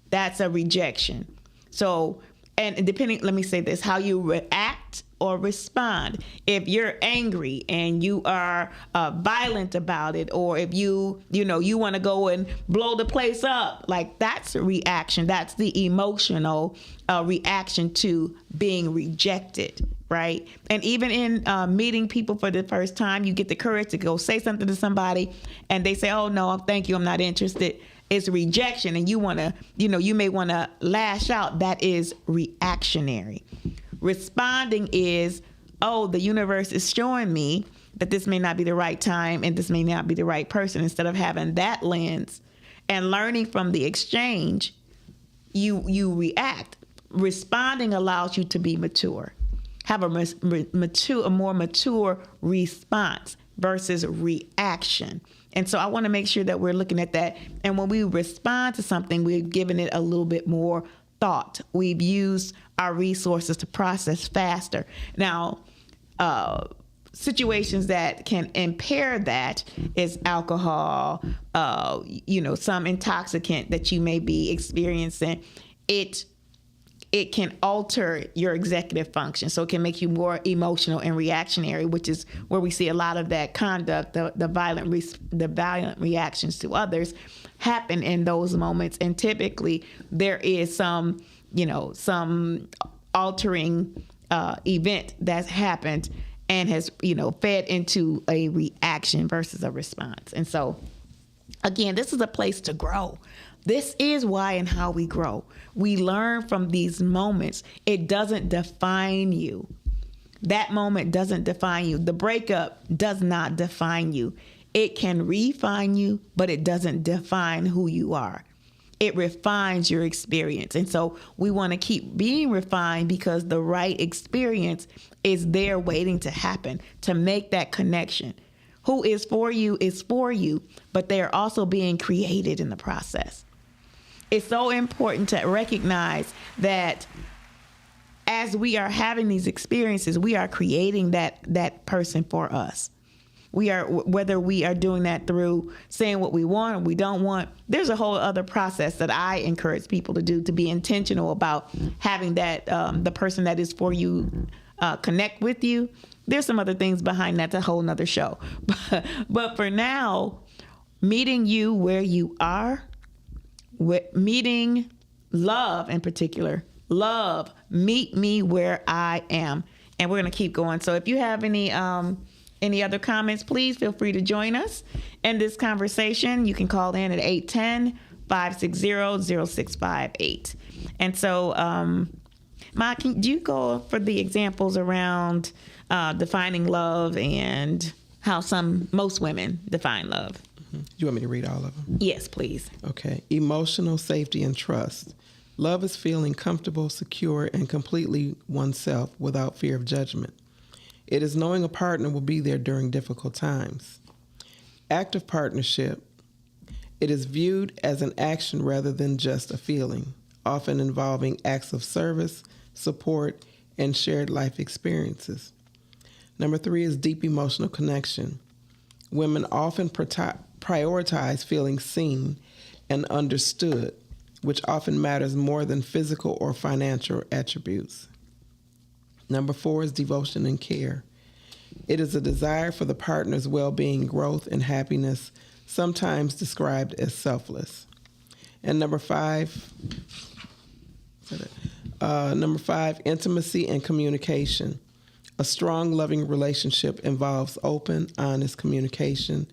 That's a rejection. So, and depending, let me say this, how you react or respond. If you're angry and you are violent about it, or if you want to go and blow the place up, like that's a reaction. That's the emotional reaction to being rejected, right? And even in meeting people for the first time, you get the courage to go say something to somebody and they say, oh, no, thank you, I'm not interested. it's rejection, and you want to, you may want to lash out. That is reactionary. Responding is, oh, the universe is showing me that this may not be the right time and this may not be the right person. Instead of having that lens and learning from the exchange, you react. Responding allows you to be mature, have a more mature response versus reaction. And so I want to make sure that we're looking at that. And when we respond to something, we've given it a little bit more thought. We've used our resources to process faster. Now, situations that can impair that is alcohol, some intoxicant that you may be experiencing. It can alter your executive function. So it can make you more emotional and reactionary, which is where we see a lot of that conduct, the violent reactions to others happen in those moments. And typically there is some altering event that's happened and has, fed into a reaction versus a response. And so, again, this is a place to grow. This is why and how we grow. We learn from these moments. It doesn't define you. That moment doesn't define you. The breakup does not define you. It can refine you, but it doesn't define who you are. It refines your experience. And so we want to keep being refined because the right experience is there waiting to happen, to make that connection. Who is for you, but they are also being created in the process. It's so important to recognize that as we are having these experiences, we are creating that person for us. Whether we are doing that through saying what we want or we don't want, there's a whole other process that I encourage people to do, to be intentional about having that, the person that is for you, connect with you. There's some other things behind that, a whole nother show. But for now, meeting you where you are, meeting love in particular, meet me where I am. And we're going to keep going. So if you have any other comments, please feel free to join us in this conversation. You can call in at 810-560-0658. And so, Ma, do you go for the examples around defining love and how most women define love? You want me to read all of them? Yes, please. Okay. Emotional safety and trust. Love is feeling comfortable, secure, and completely oneself without fear of judgment. It is knowing a partner will be there during difficult times. Active partnership. It is viewed as an action rather than just a feeling, often involving acts of service, support, and shared life experiences. Number 3 is deep emotional connection. Women often prioritize feeling seen and understood, which often matters more than physical or financial attributes. Number 4 is devotion and care. It is a desire for the partner's well-being, growth, and happiness, sometimes described as selfless. And number 5, intimacy and communication. A strong, loving relationship involves open, honest communication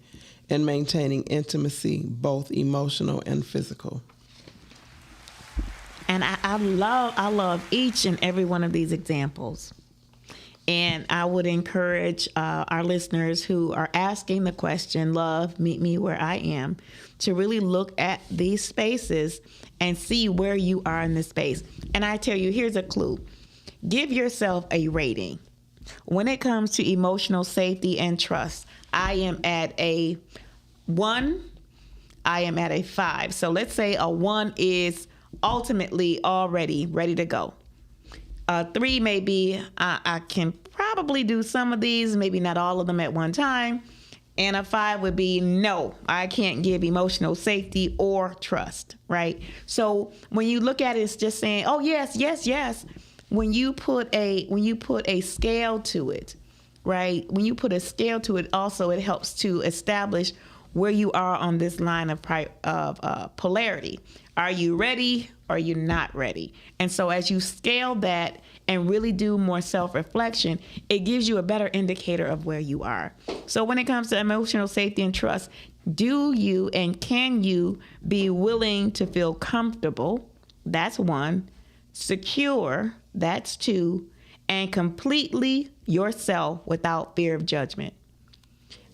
and maintaining intimacy, both emotional and physical. And I love each and every one of these examples. And I would encourage our listeners who are asking the question, love, meet me where I am, to really look at these spaces and see where you are in this space. And I tell you, here's a clue. Give yourself a rating. When it comes to emotional safety and trust, I am at a 1, I am at a 5. So let's say a 1 is ultimately already ready to go. 3 may be, I can probably do some of these, maybe not all of them at one time. And a 5 would be, no, I can't give emotional safety or trust, right? So when you look at it, it's just saying, oh, yes, yes, yes. When you put a scale to it, right? When you put a scale to it, also it helps to establish where you are on this line of polarity. Are you ready or are you not ready? And so as you scale that and really do more self-reflection, it gives you a better indicator of where you are. So when it comes to emotional safety and trust, do you and can you be willing to feel comfortable? That's one. Secure, that's two. And completely yourself without fear of judgment.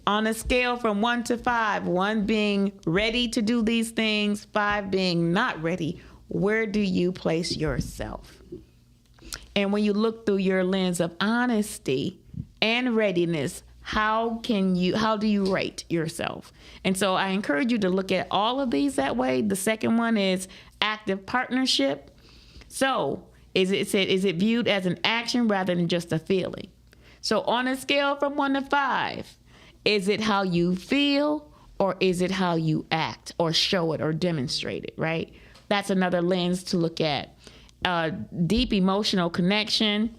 On a scale from 1 to 5, 1 being ready to do these things, 5 being not ready, where do you place yourself? And when you look through your lens of honesty and readiness, how do you rate yourself? And so I encourage you to look at all of these that way. The second one is active partnership. So is it viewed as an action rather than just a feeling? So on a scale from 1 to 5, is it how you feel or is it how you act or show it or demonstrate it, right? That's another lens to look at. Deep emotional connection.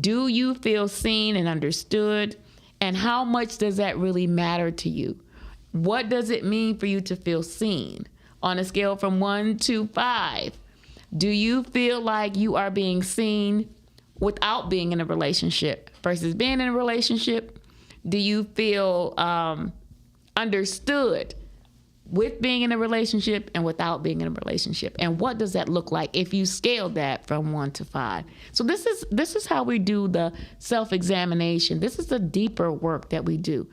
Do you feel seen and understood? And how much does that really matter to you? What does it mean for you to feel seen? On a scale from 1 to 5, do you feel like you are being seen without being in a relationship versus being in a relationship? Do you feel understood with being in a relationship and without being in a relationship? And what does that look like if you scale that from 1 to 5? So this is how we do the self-examination. This is the deeper work that we do.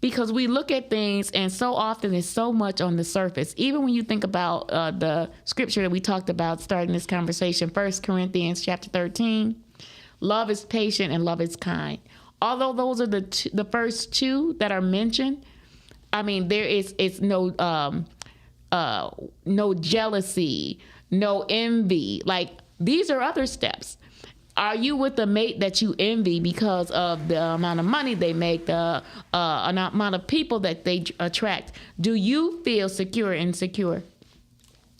Because we look at things and so often it's so much on the surface. Even when you think about the scripture that we talked about starting this conversation, 1 Corinthians chapter 13, love is patient and love is kind. Although those are the first two that are mentioned, I mean, it's no jealousy, no envy. Like, these are other steps. Are you with a mate that you envy because of the amount of money they make, the amount of people that they attract? Do you feel secure and insecure?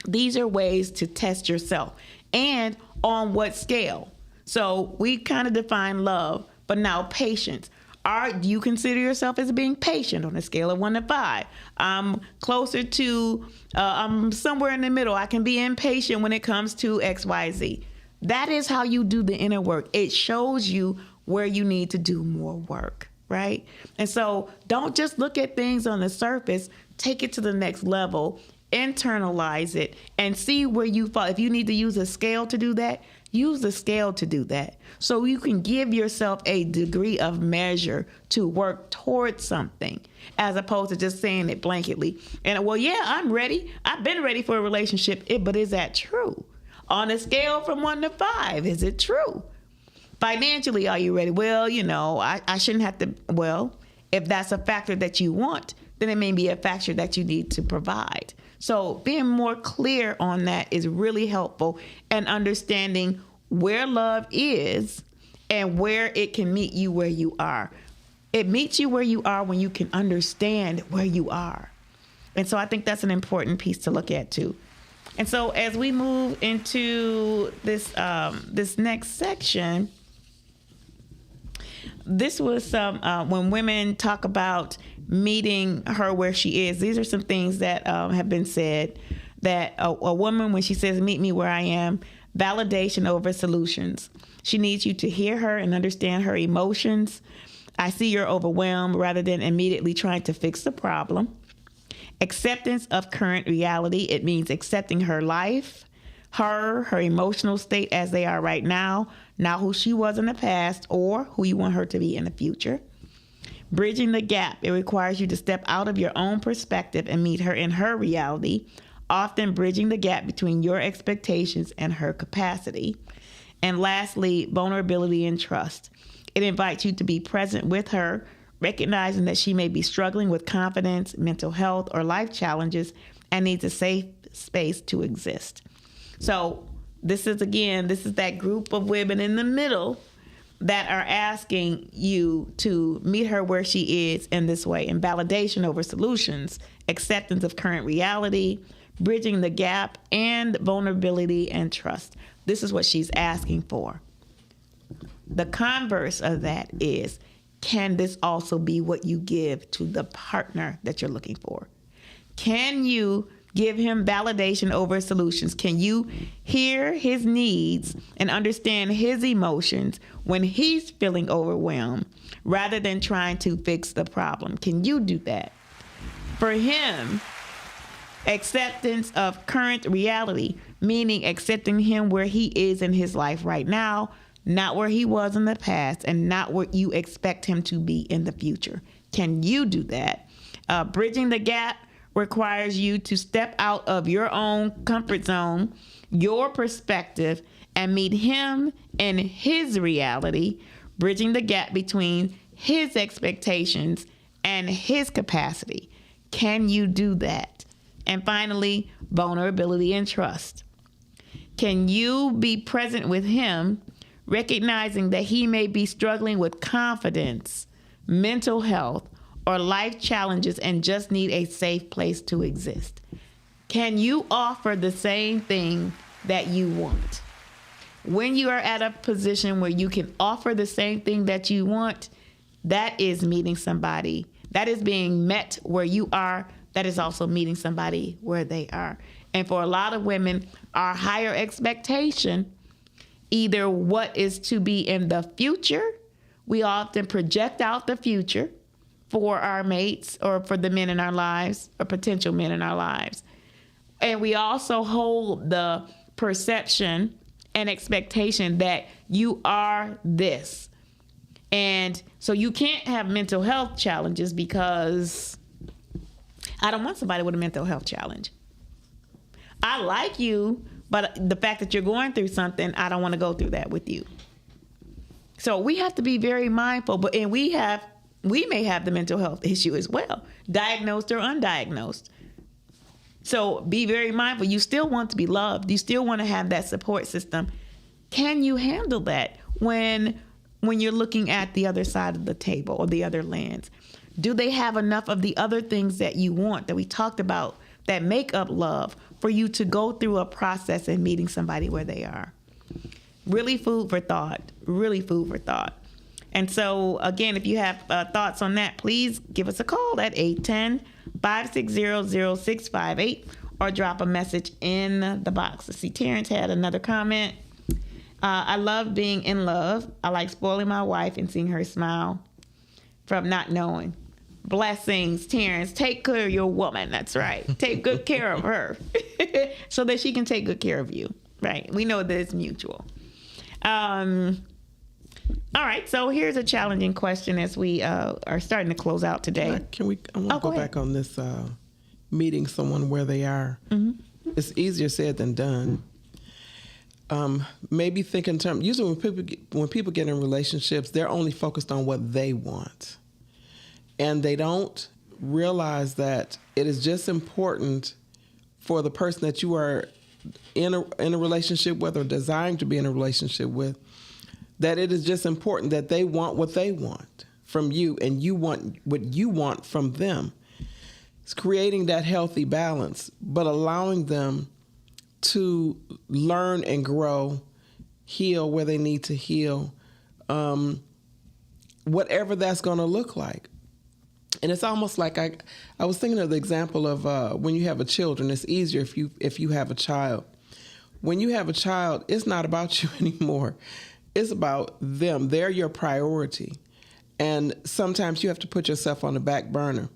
These are ways to test yourself. And on what scale? So we kind of define love, but now patience. Do you consider yourself as being patient on a scale of 1 to 5? I'm closer to, I'm somewhere in the middle. I can be impatient when it comes to X, Y, Z. That is how you do the inner work. It shows you where you need to do more work, right? And so don't just look at things on the surface. Take it to the next level, internalize it, and see where you fall. If you need to use a scale to do that, use the scale to do that. So you can give yourself a degree of measure to work towards something, as opposed to just saying it blanketly. And, well, yeah, I'm ready. I've been ready for a relationship. But is that true? On a scale from 1 to 5, is it true? Financially, are you ready? Well, I shouldn't have to. Well, if that's a factor that you want, then it may be a factor that you need to provide. So being more clear on that is really helpful, and understanding where love is and where it can meet you where you are. It meets you where you are when you can understand where you are. And so I think that's an important piece to look at too. And so as we move into this this next section, this was when women talk about meeting her where she is. These are some things that have been said, that a woman, when she says, meet me where I am, validation over solutions. She needs you to hear her and understand her emotions. I see you're overwhelmed rather than immediately trying to fix the problem. Acceptance of current reality. It means accepting her life, her emotional state as they are right now, not who she was in the past or who you want her to be in the future. Bridging the gap. It requires you to step out of your own perspective and meet her in her reality, often bridging the gap between your expectations and her capacity. And lastly, vulnerability and trust. It invites you to be present with her, recognizing that she may be struggling with confidence, mental health, or life challenges and needs a safe space to exist. So this is that group of women in the middle that are asking you to meet her where she is in this way, in validation over solutions, acceptance of current reality, bridging the gap, and vulnerability and trust. This is what she's asking for. The converse of that is, can this also be what you give to the partner that you're looking for? Can you give him validation over solutions? Can you hear his needs and understand his emotions when he's feeling overwhelmed rather than trying to fix the problem? Can you do that? For him, acceptance of current reality, meaning accepting him where he is in his life right now, not where he was in the past, and not what you expect him to be in the future. Can you do that? Bridging the gap requires you to step out of your own comfort zone, your perspective, and meet him in his reality, bridging the gap between his expectations and his capacity. Can you do that? And finally, vulnerability and trust. Can you be present with him, recognizing that he may be struggling with confidence, mental health, or life challenges and just need a safe place to exist? Can you offer the same thing that you want? When you are at a position where you can offer the same thing that you want, that is meeting somebody. That is being met where you are. That is also meeting somebody where they are. And for a lot of women, our higher expectation, either what is to be in the future, we often project out the future for our mates or for the men in our lives or potential men in our lives. And we also hold the perception and expectation that you are this. And so you can't have mental health challenges because I don't want somebody with a mental health challenge. I like you, but the fact that you're going through something, I don't want to go through that with you. So we have to be very mindful, and we may have the mental health issue as well, diagnosed or undiagnosed. So be very mindful. You still want to be loved. You still want to have that support system. Can you handle that when you're looking at the other side of the table or the other lens? Do they have enough of the other things that you want that we talked about that make up love for you to go through a process and meeting somebody where they are? Really food for thought. Really food for thought. And so, again, if you have thoughts on that, please give us a call at 810-560-0658 or drop a message in the box. Let's see, Terrence had another comment. I love being in love. I like spoiling my wife and seeing her smile from not knowing. Blessings, Terrence. Take care of your woman. That's right. Take good care of her so that she can take good care of you. Right. We know that it's mutual. All right, so here's a challenging question as we are starting to close out today. I want to go back on this meeting someone where they are. Mm-hmm. It's easier said than done. Maybe think in terms. Usually, when people get in relationships, they're only focused on what they want, and they don't realize that it is just important for the person that you are in a relationship with or desiring to be in a relationship with, that it is just important that they want what they want from you and you want what you want from them. It's creating that healthy balance, but allowing them to learn and grow, heal where they need to heal, whatever that's going to look like. And it's almost like I was thinking of the example of when you have a children. It's easier if you have a child. When you have a child, it's not about you anymore. It's about them. They're your priority. And sometimes you have to put yourself on the back burner.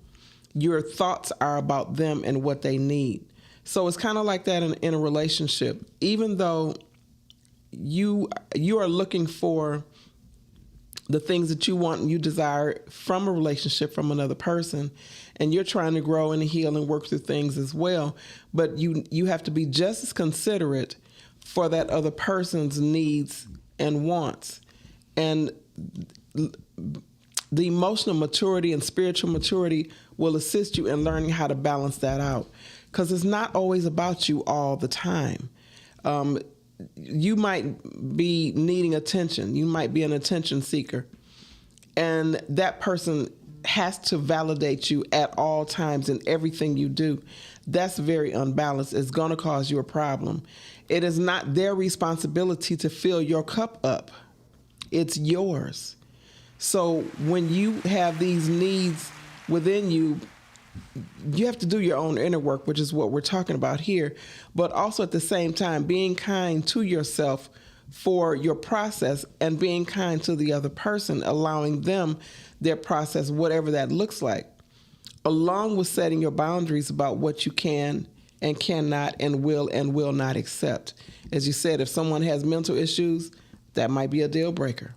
Your thoughts are about them and what they need. So it's kind of like that in a relationship. Even though you are looking for the things that you want and you desire from a relationship from another person, and you're trying to grow and heal and work through things as well, but you have to be just as considerate for that other person's needs and wants. And the emotional maturity and spiritual maturity will assist you in learning how to balance that out, because it's not always about you all the time. You might be needing attention. You might be an attention seeker. And that person has to validate you at all times in everything you do. That's very unbalanced. It's going to cause you a problem. It is not their responsibility to fill your cup up. It's yours. So when you have these needs within you, you have to do your own inner work, which is what we're talking about here. But also at the same time, being kind to yourself for your process and being kind to the other person, allowing them their process, whatever that looks like, along with setting your boundaries about what you can and cannot and will not accept. As you said, if someone has mental issues, that might be a deal breaker.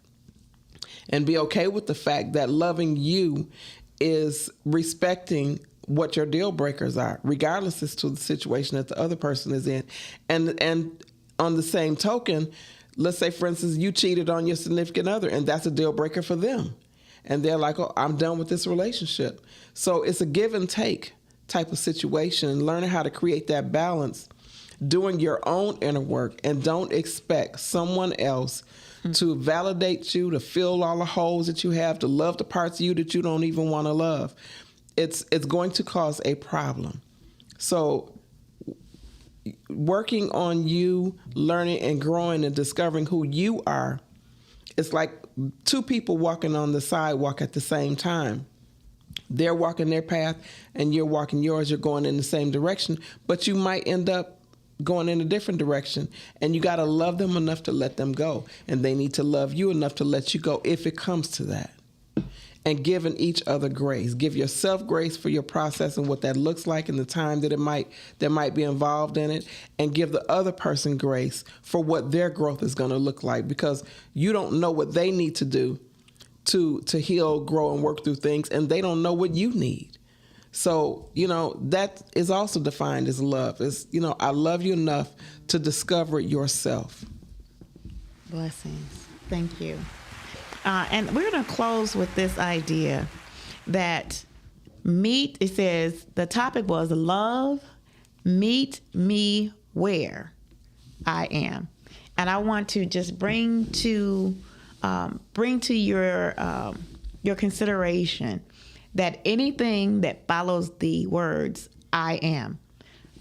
And be okay with the fact that loving you is respecting what your deal breakers are, regardless as to the situation that the other person is in. And on the same token, let's say, for instance, you cheated on your significant other, and that's a deal breaker for them. And they're like, oh, I'm done with this relationship. So it's a give and take type of situation, learning how to create that balance, doing your own inner work, and don't expect someone else to validate you, to fill all the holes that you have, to love the parts of you that you don't even want to love. It's going to cause a problem. So working on you, learning and growing and discovering who you are, it's like two people walking on the sidewalk at the same time. They're walking their path and you're walking yours. You're going in the same direction, but you might end up going in a different direction, and you got to love them enough to let them go, and they need to love you enough to let you go if it comes to that. And giving each other grace. Give yourself grace for your process and what that looks like and the time that might be involved in it, and give the other person grace for what their growth is going to look like, because you don't know what they need to do to heal, grow, and work through things, and they don't know what you need. So, that is also defined as love. It's, I love you enough to discover yourself. Blessings. Thank you. And we're going to close with this idea that it says the topic was love, meet me where I am. And I want to just bring to your consideration that anything that follows the words I am,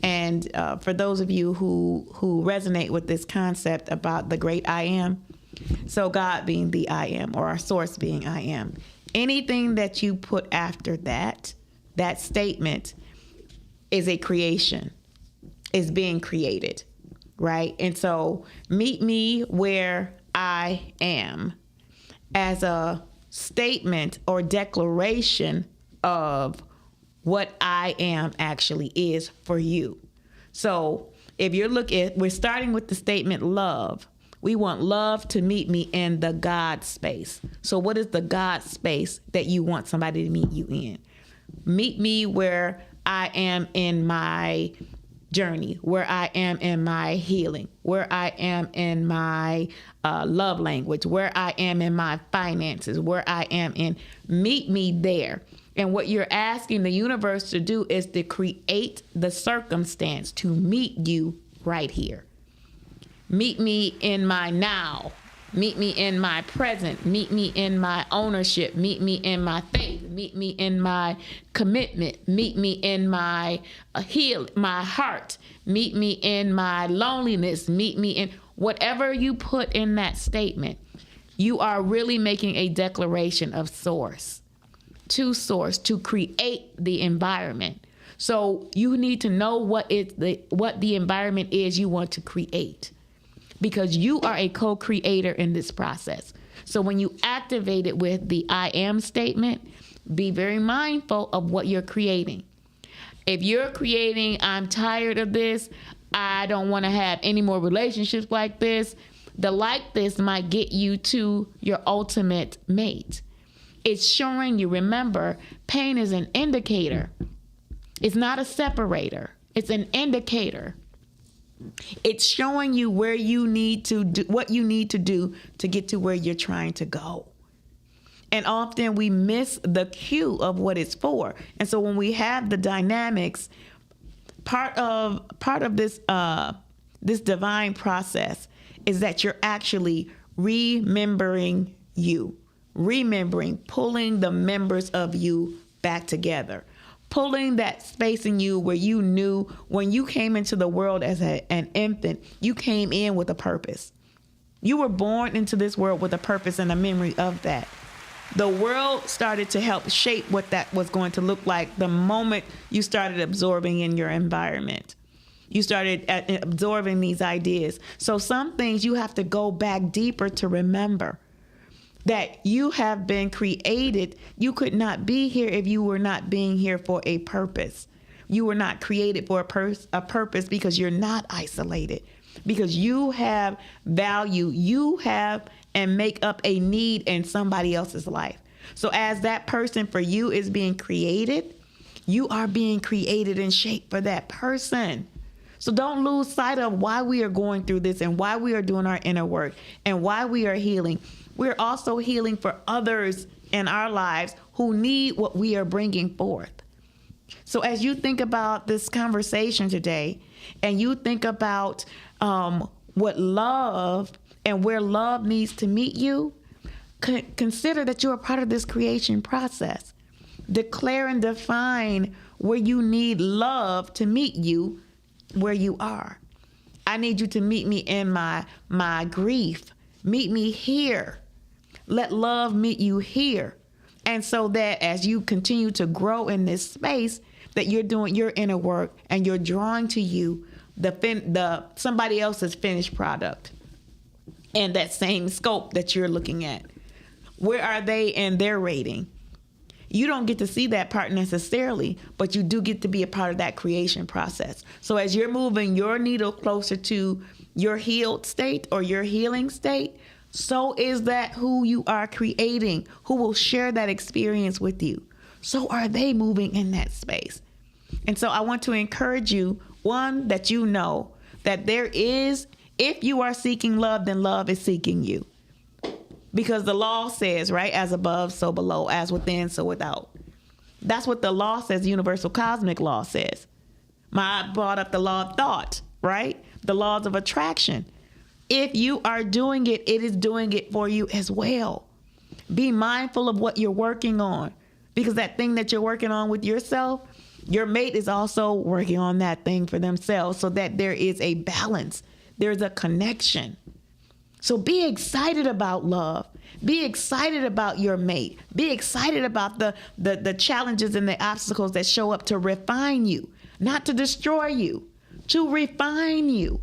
and for those of you who resonate with this concept about the great I am, so God being the I am, or our source being I am, anything that you put after that statement is a creation, is being created, right? And so meet me where I am as a statement or declaration of what I am actually is for you. So if you're we're starting with the statement love. We want love to meet me in the God space. So what is the God space that you want somebody to meet you in? Meet me where I am in my journey, where I am in my healing, where I am in my love language, where I am in my finances, where I am in. Meet me there. And what you're asking the universe to do is to create the circumstance to meet you right here. Meet me in my now. Meet me in my present. Meet me in my ownership. Meet me in my faith. Meet me in my commitment. Meet me in my my heart. Meet me in my loneliness. Meet me in whatever you put in that statement. You are really making a declaration of source to create the environment. So you need to know what the environment is you want to create, because you are a co-creator in this process. So when you activate it with the I am statement, be very mindful of what you're creating. If you're creating, I'm tired of this, I don't want to have any more relationships like this, the like this might get you to your ultimate mate. It's showing you, remember, pain is an indicator. It's not a separator. It's an indicator. It's showing you where you need to do, what you need to do to get to where you're trying to go. And often we miss the cue of what it's for. And so when we have the dynamics, part of this this divine process is that you're actually remembering you, pulling the members of you back together. Pulling that space in you where you knew when you came into the world as an infant, you came in with a purpose. You were born into this world with a purpose and a memory of that. The world started to help shape what that was going to look like the moment you started absorbing in your environment. You started absorbing these ideas. So some things you have to go back deeper to remember that you have been created. You could not be here if you were not being here for a purpose. You were not created for a purpose because you're not isolated, because you have value. You have and make up a need in somebody else's life. So as that person for you is being created, you are being created and shaped for that person. So don't lose sight of why we are going through this and why we are doing our inner work and why we are healing. We're also healing for others in our lives who need what we are bringing forth. So as you think about this conversation today and you think about what love and where love needs to meet you, consider that you're a part of this creation process. Declare and define where you need love to meet you where you are. I need you to meet me in my grief. Meet me here. Let love meet you here. And so that as you continue to grow in this space, that you're doing your inner work and you're drawing to you the somebody else's finished product and that same scope that you're looking at. Where are they in their rating? You don't get to see that part necessarily, but you do get to be a part of that creation process. So as you're moving your needle closer to your healed state or your healing state, so is that who you are creating, who will share that experience with you. So are they moving in that space. And so I want to encourage you, one, that you know that there is, if you are seeking love, then love is seeking you. Because the law says, right, as above, so below, as within, so without. That's what the law says, universal cosmic law says. I brought up the law of thought, right? The laws of attraction. If you are doing it, it is doing it for you as well. Be mindful of what you're working on, because that thing that you're working on with yourself, your mate is also working on that thing for themselves, so that there is a balance. There's a connection. So be excited about love. Be excited about your mate. Be excited about the challenges and the obstacles that show up to refine you, not to destroy you, to refine you.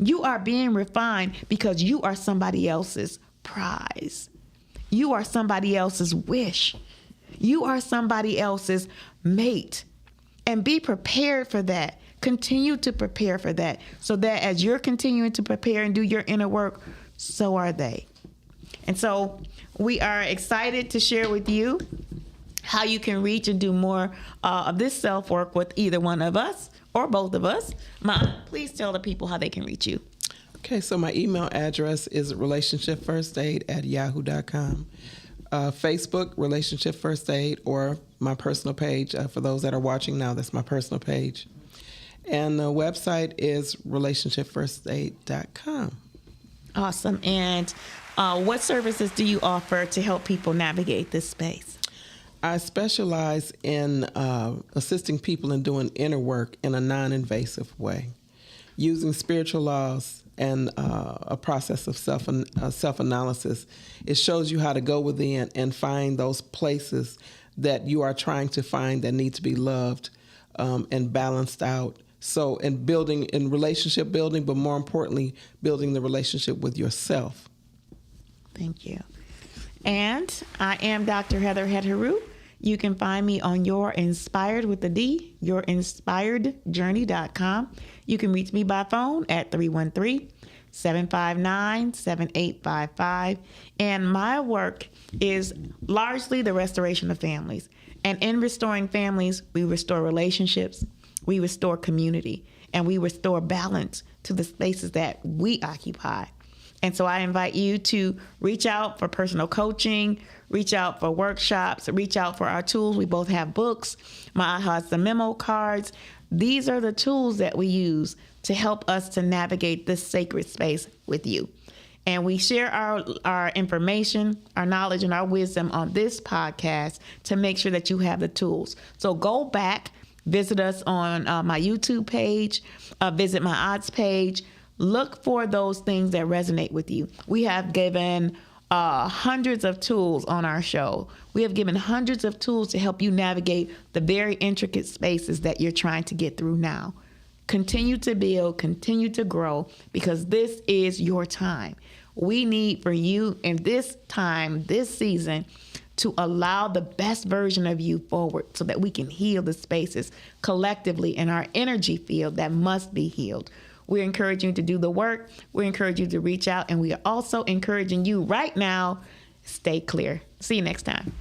You are being refined because you are somebody else's prize. You are somebody else's wish. You are somebody else's mate. And be prepared for that. Continue to prepare for that, so that as you're continuing to prepare and do your inner work, so are they. And so we are excited to share with you how you can reach and do more of this self-work with either one of us or both of us. Ma, please tell the people how they can reach you. Okay, so my email address is relationshipfirstaid@yahoo.com. Facebook, Relationship First Aid, or my personal page. For those that are watching now, that's my personal page. And the website is relationshipfirstaid.com. Awesome. And what services do you offer to help people navigate this space? I specialize in assisting people in doing inner work in a non-invasive way, using spiritual laws and a process of self-analysis. It shows you how to go within and find those places that you are trying to find that need to be loved and balanced out. So in relationship building, but more importantly, building the relationship with yourself. Thank you. And I am Dr. Heather Heteru. You can find me on Your Inspired with a D, yourinspiredjourney.com. You can reach me by phone at 313-759-7855. And my work is largely the restoration of families. And in restoring families, we restore relationships, we restore community, and we restore balance to the spaces that we occupy. And so I invite you to reach out for personal coaching, reach out for workshops, reach out for our tools. We both have books. My has the memo cards. These are the tools that we use to help us to navigate this sacred space with you. And we share our information, our knowledge, and our wisdom on this podcast to make sure that you have the tools. So go back, visit us on my YouTube page, visit my odds page. Look for those things that resonate with you. We have given hundreds of tools on our show. We have given hundreds of tools to help you navigate the very intricate spaces that you're trying to get through now. Continue to build, continue to grow, because this is your time. We need for you in this time, this season, to allow the best version of you forward so that we can heal the spaces collectively in our energy field that must be healed. We're encouraging you to do the work. We're encouraging you to reach out. And we are also encouraging you right now, stay clear. See you next time.